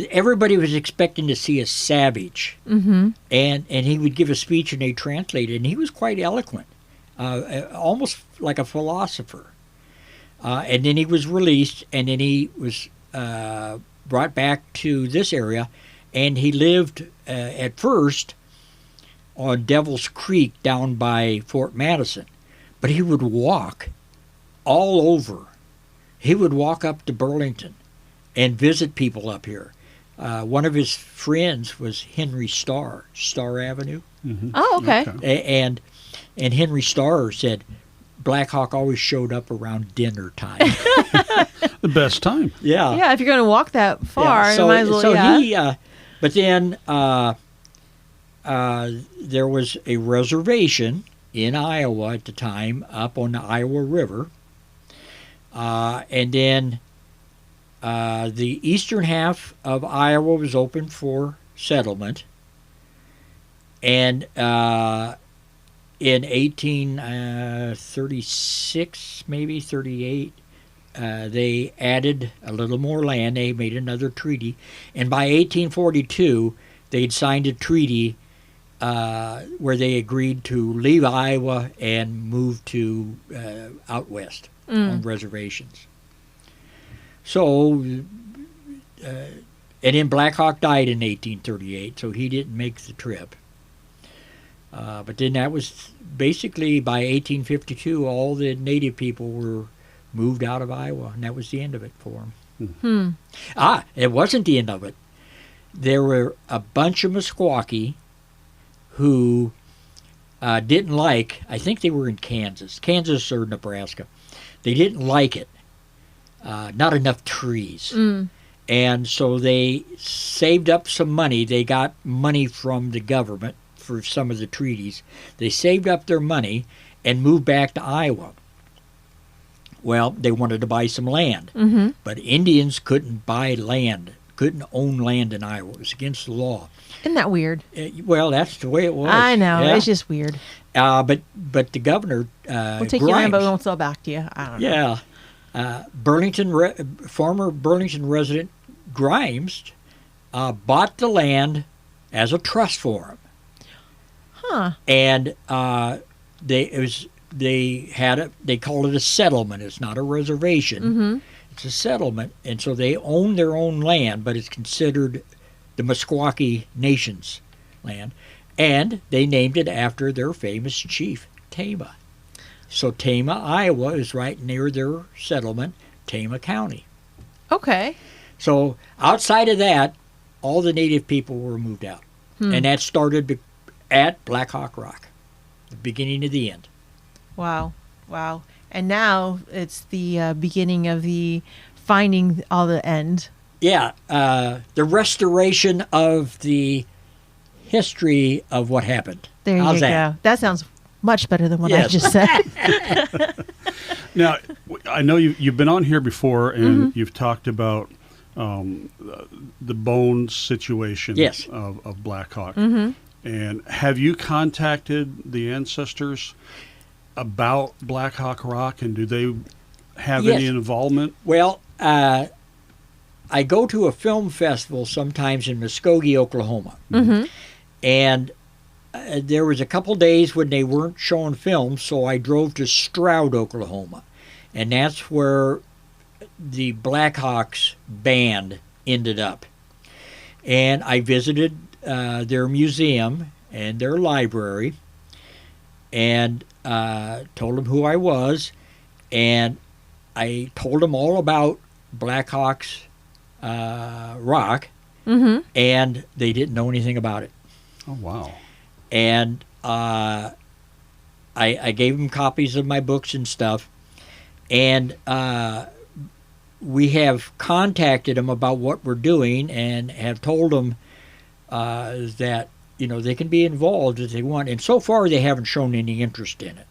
everybody was expecting to see a savage, and he would give a speech and they translated, and he was quite eloquent, almost like a philosopher. And then he was released, and then he was brought back to this area, and he lived at first on Devil's Creek down by Fort Madison, but he would walk all over. He would walk up to Burlington and visit people up here. One of his friends was Henry Starr Avenue. Oh, okay. And Henry Starr said Blackhawk always showed up around dinner time. The best time. Yeah. Yeah, if you're going to walk that far, So, you might as well, so yeah. he, but then there was a reservation in Iowa at the time up on the Iowa River. And then the eastern half of Iowa was open for settlement. And in 1836, maybe 38, they added a little more land. They made another treaty. And by 1842, they'd signed a treaty where they agreed to leave Iowa and move to out west on reservations. So, and then Blackhawk died in 1838, so he didn't make the trip. But then that was basically by 1852, all the native people were moved out of Iowa, and that was the end of it for them. It wasn't the end of it. There were a bunch of Meskwaki who didn't like, I think they were in Kansas or Nebraska. They didn't like it. Not enough trees. And so they saved up some money. They got money from the government for some of the treaties. They saved up their money and moved back to Iowa. Well, they wanted to buy some land. But Indians couldn't buy land, couldn't own land in Iowa. It was against the law. Isn't that weird? Well, that's the way it was. I know. Yeah. It's just weird. But the governor, We'll take Grimes, your land, but we won't sell back to you. I don't know. yeah, former Burlington resident Grimes bought the land as a trust for him. And they called it a settlement. It's not a reservation. It's a settlement, and so they own their own land, but it's considered the Meskwaki Nation's land, and they named it after their famous chief, Tama. So Tama, Iowa, is right near their settlement, Tama County. Okay. So outside of that, all the native people were moved out. And that started at Blackhawk Rock, the beginning of the end. Wow. Wow. And now it's the beginning of the finding all the end. Yeah, the restoration of the history of what happened. There How's you that? go. That sounds much better than what I Yes. just said. Now, I know you've been on here before, and you've talked about the bones situation Yes. of Blackhawk. And have you contacted the ancestors about Blackhawk Rock, and do they have any involvement? Well, I go to a film festival sometimes in Muskogee, Oklahoma. And there was a couple days when they weren't showing films, so I drove to Stroud, Oklahoma. And that's where the Blackhawks band ended up. And I visited their museum and their library and told them who I was. And I told them all about Blackhawk's rock, and they didn't know anything about it. Oh, wow. And I gave them copies of my books and stuff, and we have contacted them about what we're doing and have told them that, you know, they can be involved if they want. And so far, they haven't shown any interest in it.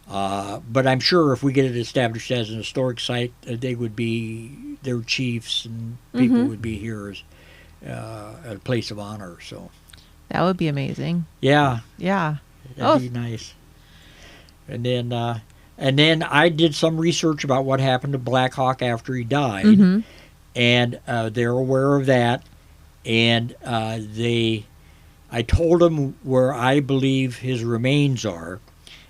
But I'm sure if we get it established as an historic site, they would be, their chiefs and people would be here as a place of honor. So That would be amazing. yeah, Yeah. that'd be nice. And then I did some research about what happened to Blackhawk after he died, and they're aware of that. And I told them where I believe his remains are.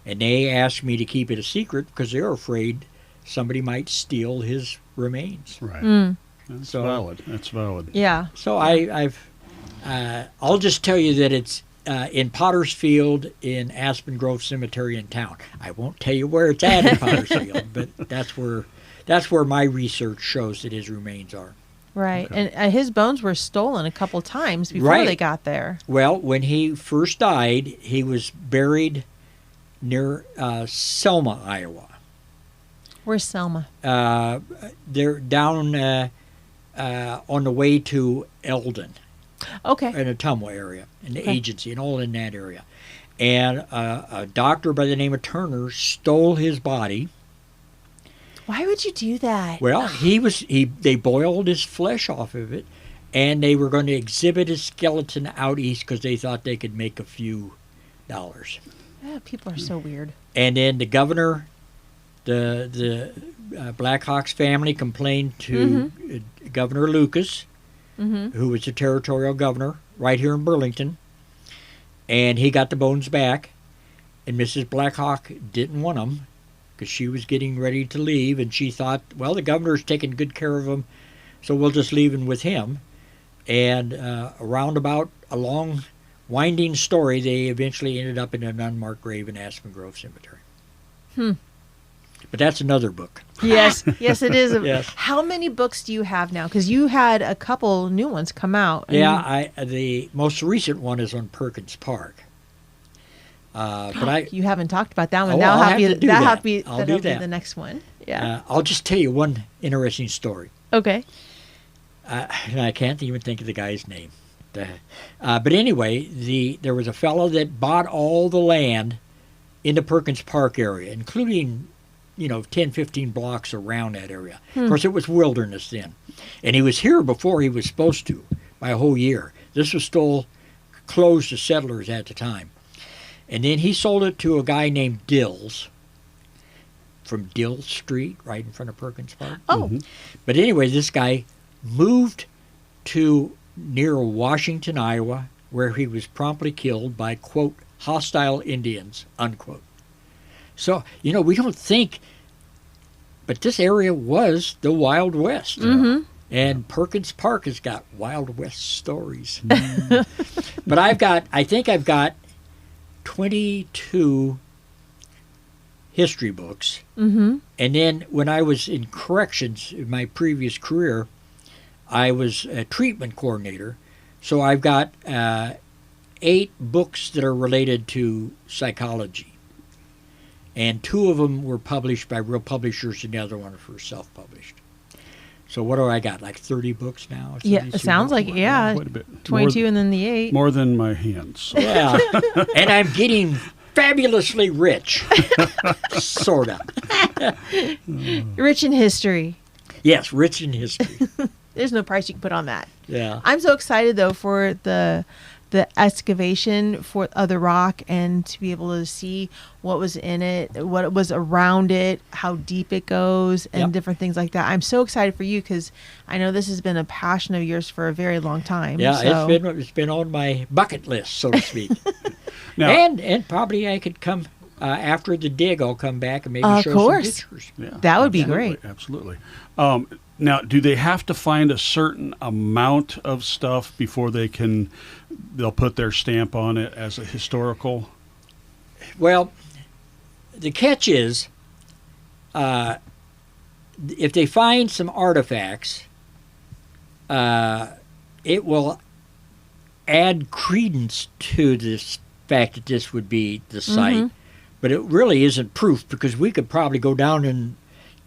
And they asked me to keep it a secret because they're afraid somebody might steal his remains. Right. That's valid. That's valid. Yeah. So I'll just tell you that it's in Potter's Field in Aspen Grove Cemetery in town. I won't tell you where it's at in Potter's Field, but that's where my research shows that his remains are. Right. Okay. And his bones were stolen a couple times before they got there. Well, when he first died, he was buried near Selma, Iowa. Where's Selma? They're down on the way to Eldon. Okay. In the Ottumwa area, in the agency, and all in that area. And a doctor by the name of Turner stole his body. Why would you do that? Well, they boiled his flesh off of it, and they were going to exhibit his skeleton out east because they thought they could make a few dollars. Yeah, people are so weird. And then the governor, the Blackhawk's family complained to Governor Lucas, who was the territorial governor right here in Burlington, and he got the bones back. And Mrs. Blackhawk didn't want them because she was getting ready to leave, and she thought, well, the governor's taking good care of them, so we'll just leave them with him. And a long winding story, they eventually ended up in an unmarked grave in Aspen Grove Cemetery. But that's another book. Yes, it is. Yes. How many books do you have now? Because you had a couple new ones come out. Yeah, the most recent one is on Perkins Park. But you haven't talked about that one. I'll have to do that. That'll be the next one. Yeah. I'll just tell you one interesting story. Okay. I can't even think of the guy's name. But anyway, there was a fellow that bought all the land in the Perkins Park area, including 10, 15 blocks around that area. Of course, it was wilderness then. And he was here before he was supposed to, by a whole year. This was still closed to settlers at the time. And then he sold it to a guy named Dills from Dill Street, right in front of Perkins Park. Oh. But anyway, this guy moved to near Washington, Iowa, where he was promptly killed by, quote, hostile Indians, unquote. So, we don't think, but this area was the Wild West. And Perkins Park has got Wild West stories. But I think I've got 22 history books. And then when I was in corrections in my previous career, I was a treatment coordinator. So I've got 8 books that are related to psychology. And 2 of them were published by real publishers, and the other one were self-published. So what do I got, like 30 books now? Yeah, it sounds like, yeah, quite a bit. 22 and then the 8. More than my hands. Yeah, and I'm getting fabulously rich, sort of. Rich in history. Yes, rich in history. There's no price you can put on that. Yeah. I'm so excited, though, for the excavation of the rock and to be able to see what was in it, what was around it, how deep it goes, and different things like that. I'm so excited for you because I know this has been a passion of yours for a very long time. Yeah, so. It's been on my bucket list, so to speak. Now, and probably I could come after the dig, I'll come back and maybe Of show course. some pictures. Yeah, That would be absolutely, great. Absolutely. Now, do they have to find a certain amount of stuff before they'll put their stamp on it as a historical? Well, the catch is, if they find some artifacts, it will add credence to this fact that this would be the site. Mm-hmm. But it really isn't proof, because we could probably go down in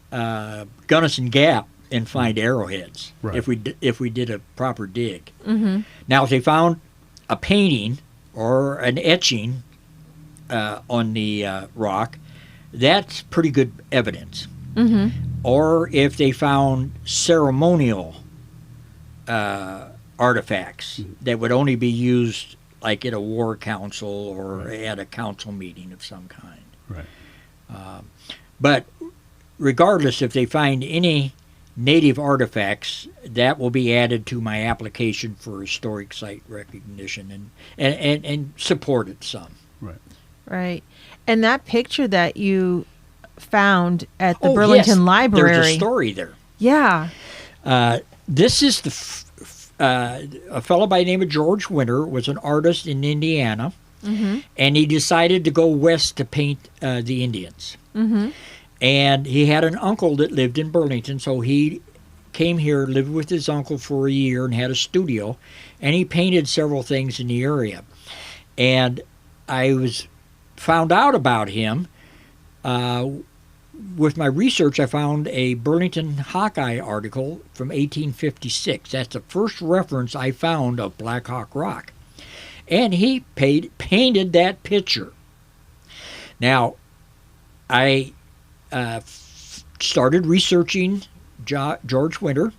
Gunnison Gap and find arrowheads Right. if we did a proper dig. Mm-hmm. Now, if they found a painting or an etching on the rock, that's pretty good evidence. Mm-hmm. Or if they found ceremonial artifacts that would only be used like at a war council or at a council meeting of some kind. Right. But regardless, if they find any native artifacts, that will be added to my application for historic site recognition and support it some. Right. Right. And that picture that you found at the Oh, Burlington yes, Library. There's a story there. Yeah. This is a fellow by the name of George Winter was an artist in Indiana, Mm-hmm. and he decided to go west to paint the Indians. Mm-hmm. And he had an uncle that lived in Burlington, so he came here, lived with his uncle for a year, and had a studio, and he painted several things in the area. And I found out about him. With my research, I found a Burlington Hawkeye article from 1856. That's the first reference I found of Blackhawk Rock. And he painted that picture. Now, I started researching George Winter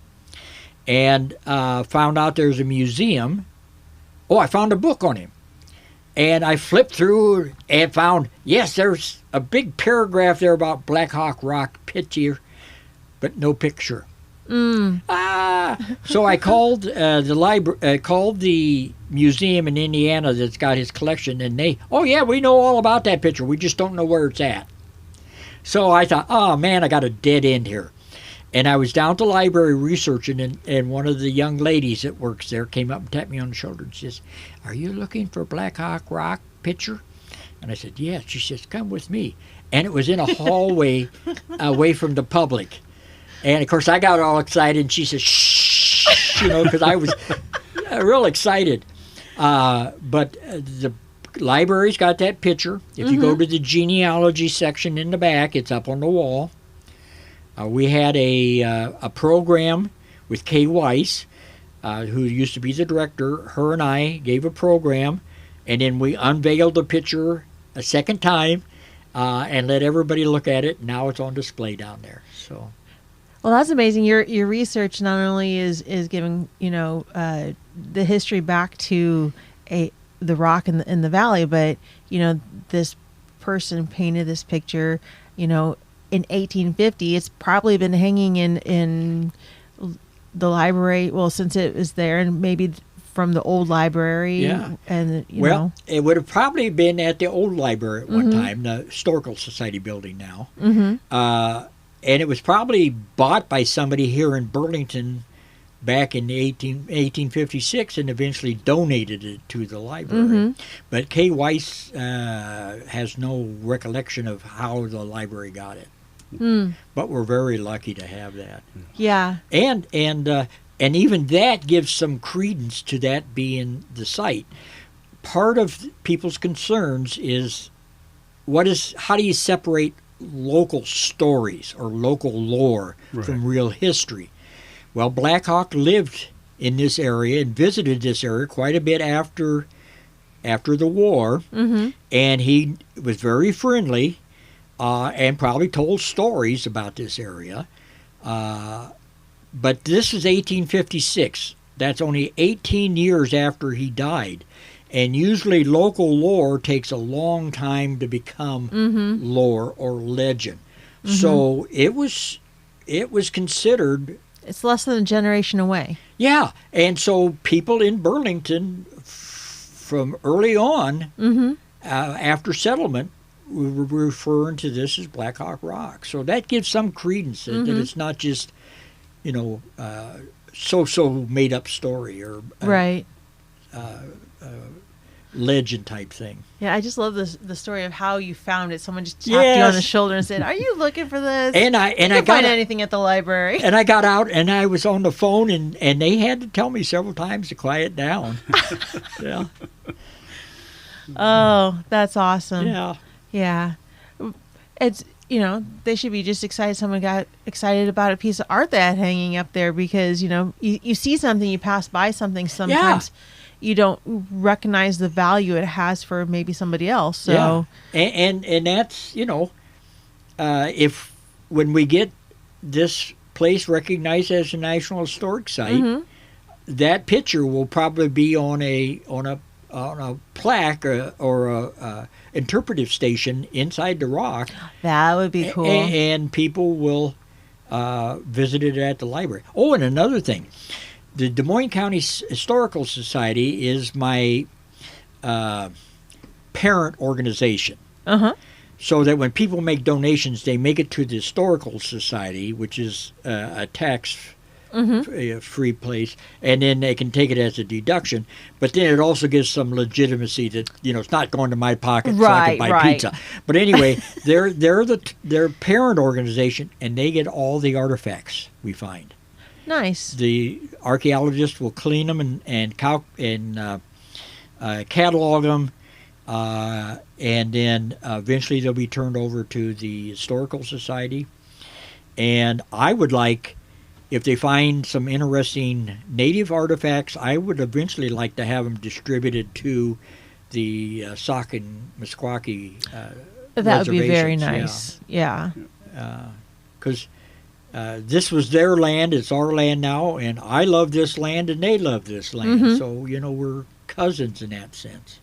and found out there's a museum. Oh, I found a book on him. And I flipped through and found, yes, there's a big paragraph there about Blackhawk Rock picture, but no picture. So I called called the museum in Indiana that's got his collection, and they, oh yeah, we know all about that picture. We just don't know where it's at. So I thought, oh man, I got a dead end here. And I was down at the library researching, and one of the young ladies that works there came up and tapped me on the shoulder and says, "Are you looking for Blackhawk Rock picture?" And I said, "Yes." She says, "Come with me." And it was in a hallway away from the public. And, of course, I got all excited, and she said, "Shh," because I was real excited. But the library's got that picture. If you go to the genealogy section in the back, it's up on the wall. We had a program with Kay Weiss, who used to be the director. Her and I gave a program, and then we unveiled the picture a second time and let everybody look at it. Now it's on display down there. So, Well, that's amazing. Your research not only is giving the history back to the rock in the valley, but this person painted this picture, in 1850. It's probably been hanging in the library, well, since it was there, and maybe from the old library. Yeah. And it would have probably been at the old library at one time, the Historical Society building now. Mm-hmm. And it was probably bought by somebody here in Burlington back in 1856 and eventually donated it to the library. Mm-hmm. But Kay Weiss has no recollection of how the library got it. But we're very lucky to have that. Yeah. And even that gives some credence to that being the site. Part of people's concerns is how do you separate local stories or local lore from real history? Well, Blackhawk lived in this area and visited this area quite a bit after the war, and he was very friendly and probably told stories about this area. But this is 1856. That's only 18 years after he died. And usually local lore takes a long time to become lore or legend. So it was considered... It's less than a generation away. Yeah, and so people in Burlington from early on, after settlement, we're referring to this as Blackhawk Rock. So that gives some credence that it's not just, so made up story or right. Legend type thing. Yeah, I just love the story of how you found it. Someone just tapped you on the shoulder and said, "Are you looking for this?" And I can't find anything at the library. And I got out and I was on the phone and they had to tell me several times to quiet down. Yeah. Oh, that's awesome. Yeah. Yeah. It's, they should be just excited someone got excited about a piece of art they had hanging up there because, you see something, you pass by something sometimes. Yeah. You don't recognize the value it has for maybe somebody else. So and that's, if when we get this place recognized as a National Historic Site, that picture will probably be on a plaque or a interpretive station inside the rock. That would be cool. And people will visit it at the library. Oh, and another thing. The Des Moines County Historical Society is my parent organization. So that when people make donations, they make it to the Historical Society, which is a tax-free place, and then they can take it as a deduction. But then it also gives some legitimacy that, it's not going to my pocket so I can buy pizza. But anyway, they're their parent organization, and they get all the artifacts we find. Nice. The archaeologists will clean them and catalog them, and then eventually they'll be turned over to the Historical Society. And I would like, if they find some interesting native artifacts, I would eventually like to have them distributed to the Sauk and Meskwaki that would be very nice. Yeah. Because this was their land, it's our land now, and I love this land and they love this land. So, we're cousins in that sense.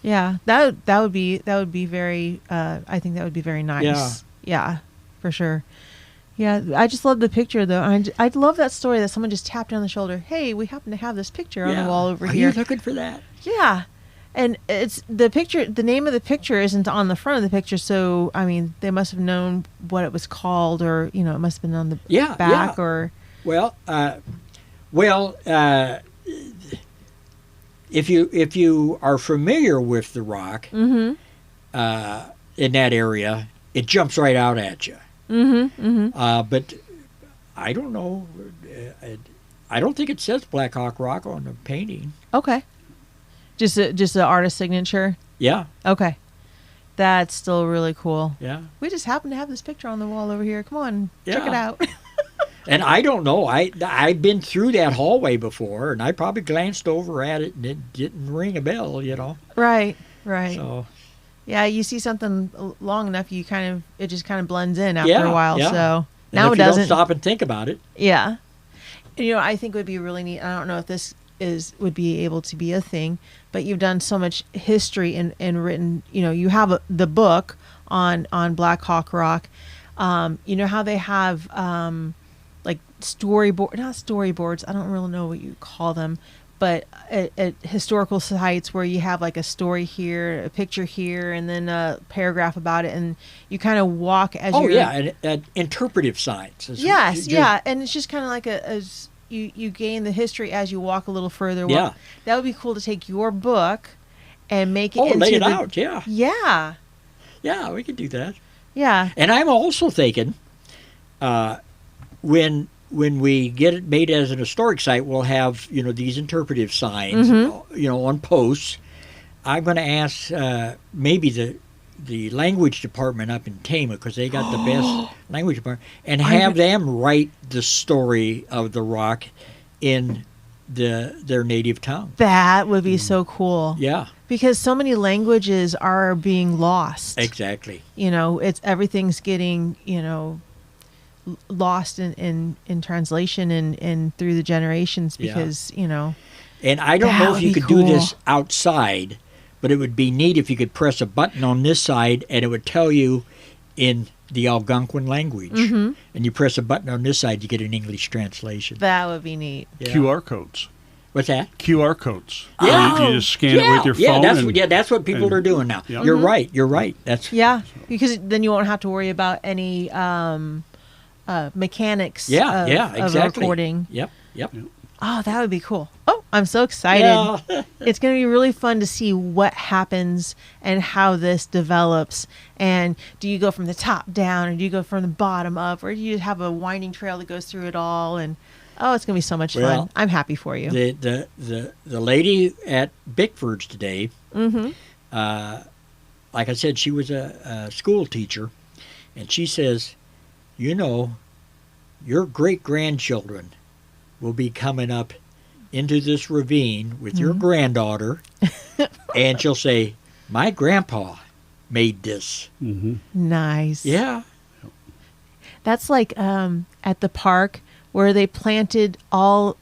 Yeah, that would be very, I think that would be very nice. Yeah, for sure. Yeah, I just love the picture, though. I'd love that story that someone just tapped you on the shoulder. Hey, we happen to have this picture on the wall over here. Are you looking for that? Yeah. And it's the picture, the name of the picture isn't on the front of the picture, so, I mean, they must have known what it was called, or, it must have been on the back, or... Well, if you are familiar with the rock in that area, it jumps right out at you. But I don't know. I don't think it says Blackhawk Rock on the painting. Okay. Just an artist signature? Yeah. Okay. That's still really cool. Yeah. We just happen to have this picture on the wall over here. Come on, check it out. And I don't know. I've been through that hallway before, and I probably glanced over at it, and it didn't ring a bell, Right. So. Yeah, you see something long enough, it just kind of blends in after a while. Yeah. So and now if it you doesn't don't stop and think about it. Yeah. I think it would be really neat. I don't know if this would be able to be a thing, but you've done so much history and written, you have the book on Blackhawk Rock. You know how they have like not storyboards, I don't really know what you call them, but at historical sites where you have like a story here, a picture here, and then a paragraph about it, and you kind of walk as you're... Oh, yeah, and interpretive science. Yes, and it's just kind of like you gain the history as you walk a little further. Yeah. That would be cool to take your book and make it into lay it out, yeah. Yeah. Yeah, we could do that. Yeah. And I'm also thinking, when we get it made as an historic site, we'll have, these interpretive signs, on posts. I'm going to ask maybe the language department up in Tama, because they got the best language department, and have them write the story of the rock in their native tongue. That would be so cool. Yeah. Because so many languages are being lost. Exactly. Everything's getting, lost in translation and through the generations because, And I don't know if you could do this outside, but it would be neat if you could press a button on this side and it would tell you in the Algonquin language. And you press a button on this side, you get an English translation. That would be neat. Yeah. QR codes. What's that? QR codes. Yeah. You just scan it with your phone. That's what people are doing now. Yep. You're right. You're right. That's because then you won't have to worry about any mechanics of exactly. recording. Yep. Oh, that would be cool. Oh, I'm so excited. Yeah. It's going to be really fun to see what happens and how this develops. And do you go from the top down, or do you go from the bottom up, or do you have a winding trail that goes through it all? And oh, it's going to be so much fun. I'm happy for you. The lady at Bickford's today, like I said, she was a school teacher, and she says, your great-grandchildren will be coming up into this ravine with your granddaughter, and she'll say, my grandpa made this. Mm-hmm. Nice. Yeah. That's like at the park where they planted all,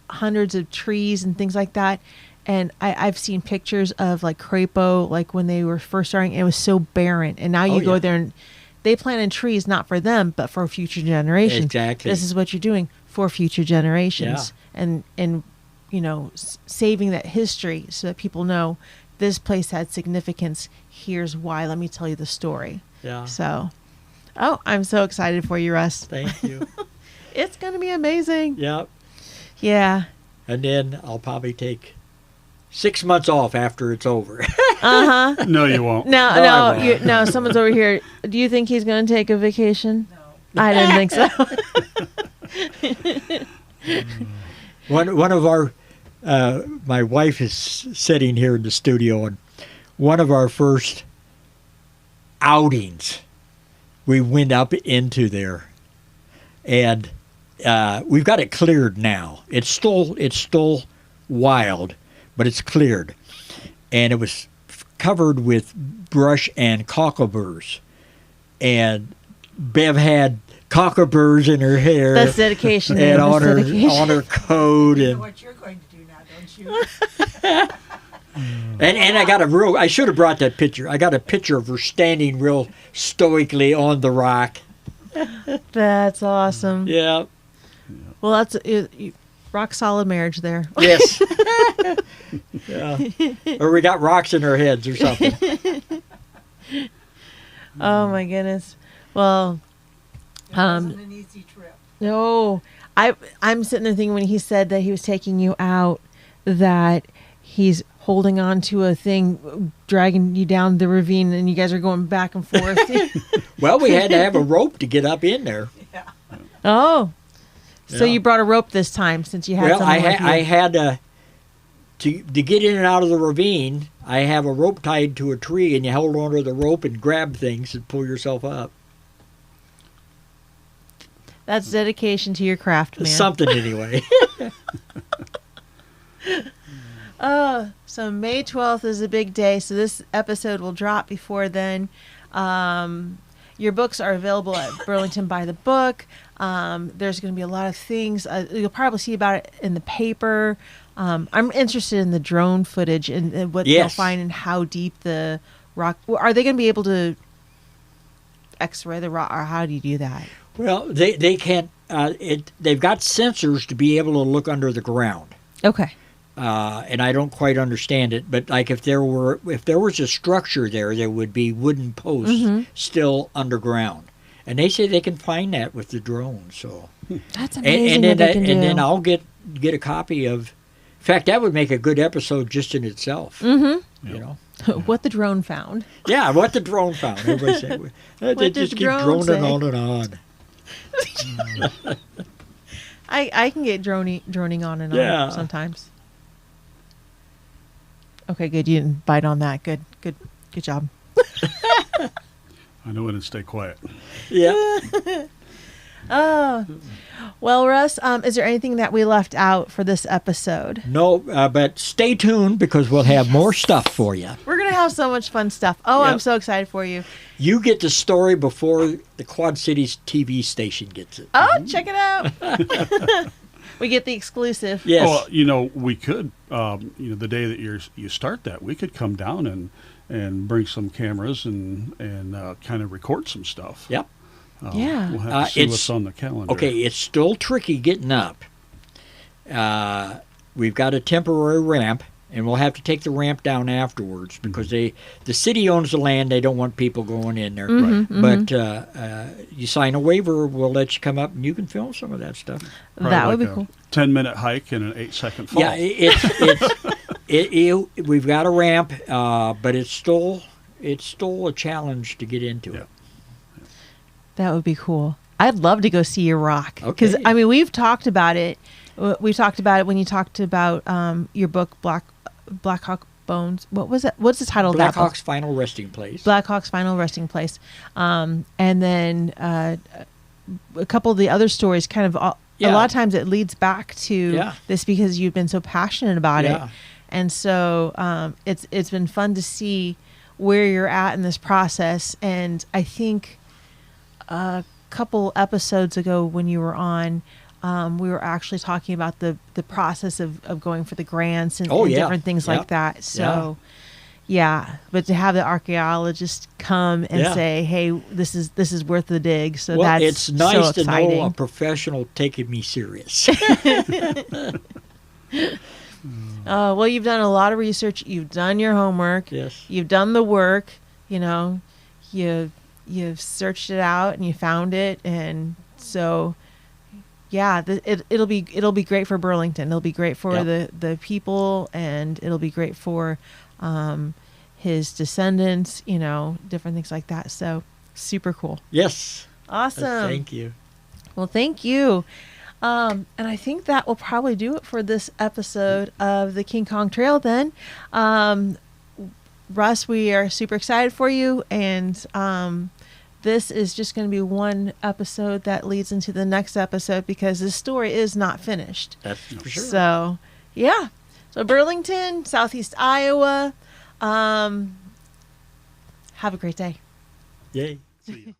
hundreds of trees and things like that. And I've seen pictures of like Crapo, like when they were first starting, it was so barren. And now you go there and they planted trees not for them, but for future generations. Exactly. This is what you're doing for future generations. Yeah. And saving that history so that people know this place had significance. Here's why. Let me tell you the story. Yeah. So, I'm so excited for you, Russ. Thank you. It's going to be amazing. Yep. Yeah. And then I'll probably take 6 months off after it's over. Uh-huh. No, you won't. No, someone's over here. Do you think he's going to take a vacation? No. I didn't think so. One of our, my wife is sitting here in the studio, and one of our first outings, we went up into there, and we've got it cleared now. It's still wild, but it's cleared, and it was covered with brush and cockleburrs, and Bev had cockleburrs in her hair. That's dedication. And on her coat. You know what you're going to do now, don't you? And I got I should have brought that picture. I got a picture of her standing real stoically on the rock. That's awesome. Yeah. Well, that's rock solid marriage there. Yes. Yeah. Or we got rocks in our heads or something. Oh my goodness. Well, It wasn't an easy trip. no, I'm sitting there thinking when he said that he was taking you out, that he's holding on to a thing, dragging you down the ravine, and you guys are going back and forth. Well, we had to have a rope to get up in there. Yeah. Oh, so Yeah. you brought a rope this time since you had Well, someone with you. I had to get in and out of the ravine. I have a rope tied to a tree, and you hold onto the rope and grab things and pull yourself up. That's dedication to your craft, man. Something anyway. So May 12th is a big day. So this episode will drop before then. Your books are available at Burlington by the Book. There's going to be a lot of things. You'll probably see about it in the paper. I'm interested in the drone footage and what they'll find and how deep the rock. Are they going to be able to X-ray the rock, or how do you do that? Well, they can't. They've got sensors to be able to look under the ground. Okay. And I don't quite understand it, but like if there was a structure there would be wooden posts still underground, and they say they can find that with the drone. So That's amazing. and then I'll get a copy of. In fact, that would make a good episode just in itself. Mm-hmm. You know. What the drone found. Yeah, what the drone found. Everybody say they just keep droning on and on. I can get droning on and on sometimes. Okay, good. You didn't bite on that. Good job. I know when to stay quiet. Yeah. Oh, well, Russ, is there anything that we left out for this episode? No, but stay tuned because we'll have more stuff for you. We're going to have so much fun stuff. Oh, Yep. I'm so excited for you. You get the story before the Quad Cities TV station gets it. Oh, check it out. We get the exclusive. Yes. Well, we could, the day that you start that, we could come down and bring some cameras and kind of record some stuff. Yep. Yeah. We'll have to see what's on the calendar. Okay, it's still tricky getting up. we've got a temporary ramp, and we'll have to take the ramp down afterwards because the city owns the land. They don't want people going in there. But you sign a waiver, we'll let you come up and you can film some of that stuff. Probably That would like be cool. 10-minute hike and an 8-second fall. Yeah, we've got a ramp, but it's still a challenge to get into it. That would be cool. I'd love to go see your rock. Because, Okay. I mean, we've talked about it. We talked about it when you talked about your book, Blackhawk Bones. What was it? What's the title of that book? Blackhawk's Final Resting Place. Blackhawk's Final Resting Place. And then a couple of the other stories kind of, a lot of times it leads back to this because you've been so passionate about it. And so it's been fun to see where you're at in this process. And I think a couple episodes ago when you were on, we were actually talking about the process of going for the grants and different things like that. So, but to have the archaeologist come and say, "Hey, this is worth the dig," so that's it's nice so to exciting. know a professional taking me serious. Well, you've done a lot of research. You've done your homework. Yes. You've done the work. You know, you've searched it out and you found it, and so. Yeah, it'll be great for Burlington. It'll be great for the people, and it'll be great for his descendants. You know, different things like that. So super cool. Yes. Awesome. Thank you. Well, thank you. And I think that will probably do it for this episode of the King Kong Trail. Then, Russ, we are super excited for you, and this is just going to be one episode that leads into the next episode because this story is not finished. That's for sure. So, yeah. So Burlington, Southeast Iowa. Have a great day. Yay. See ya.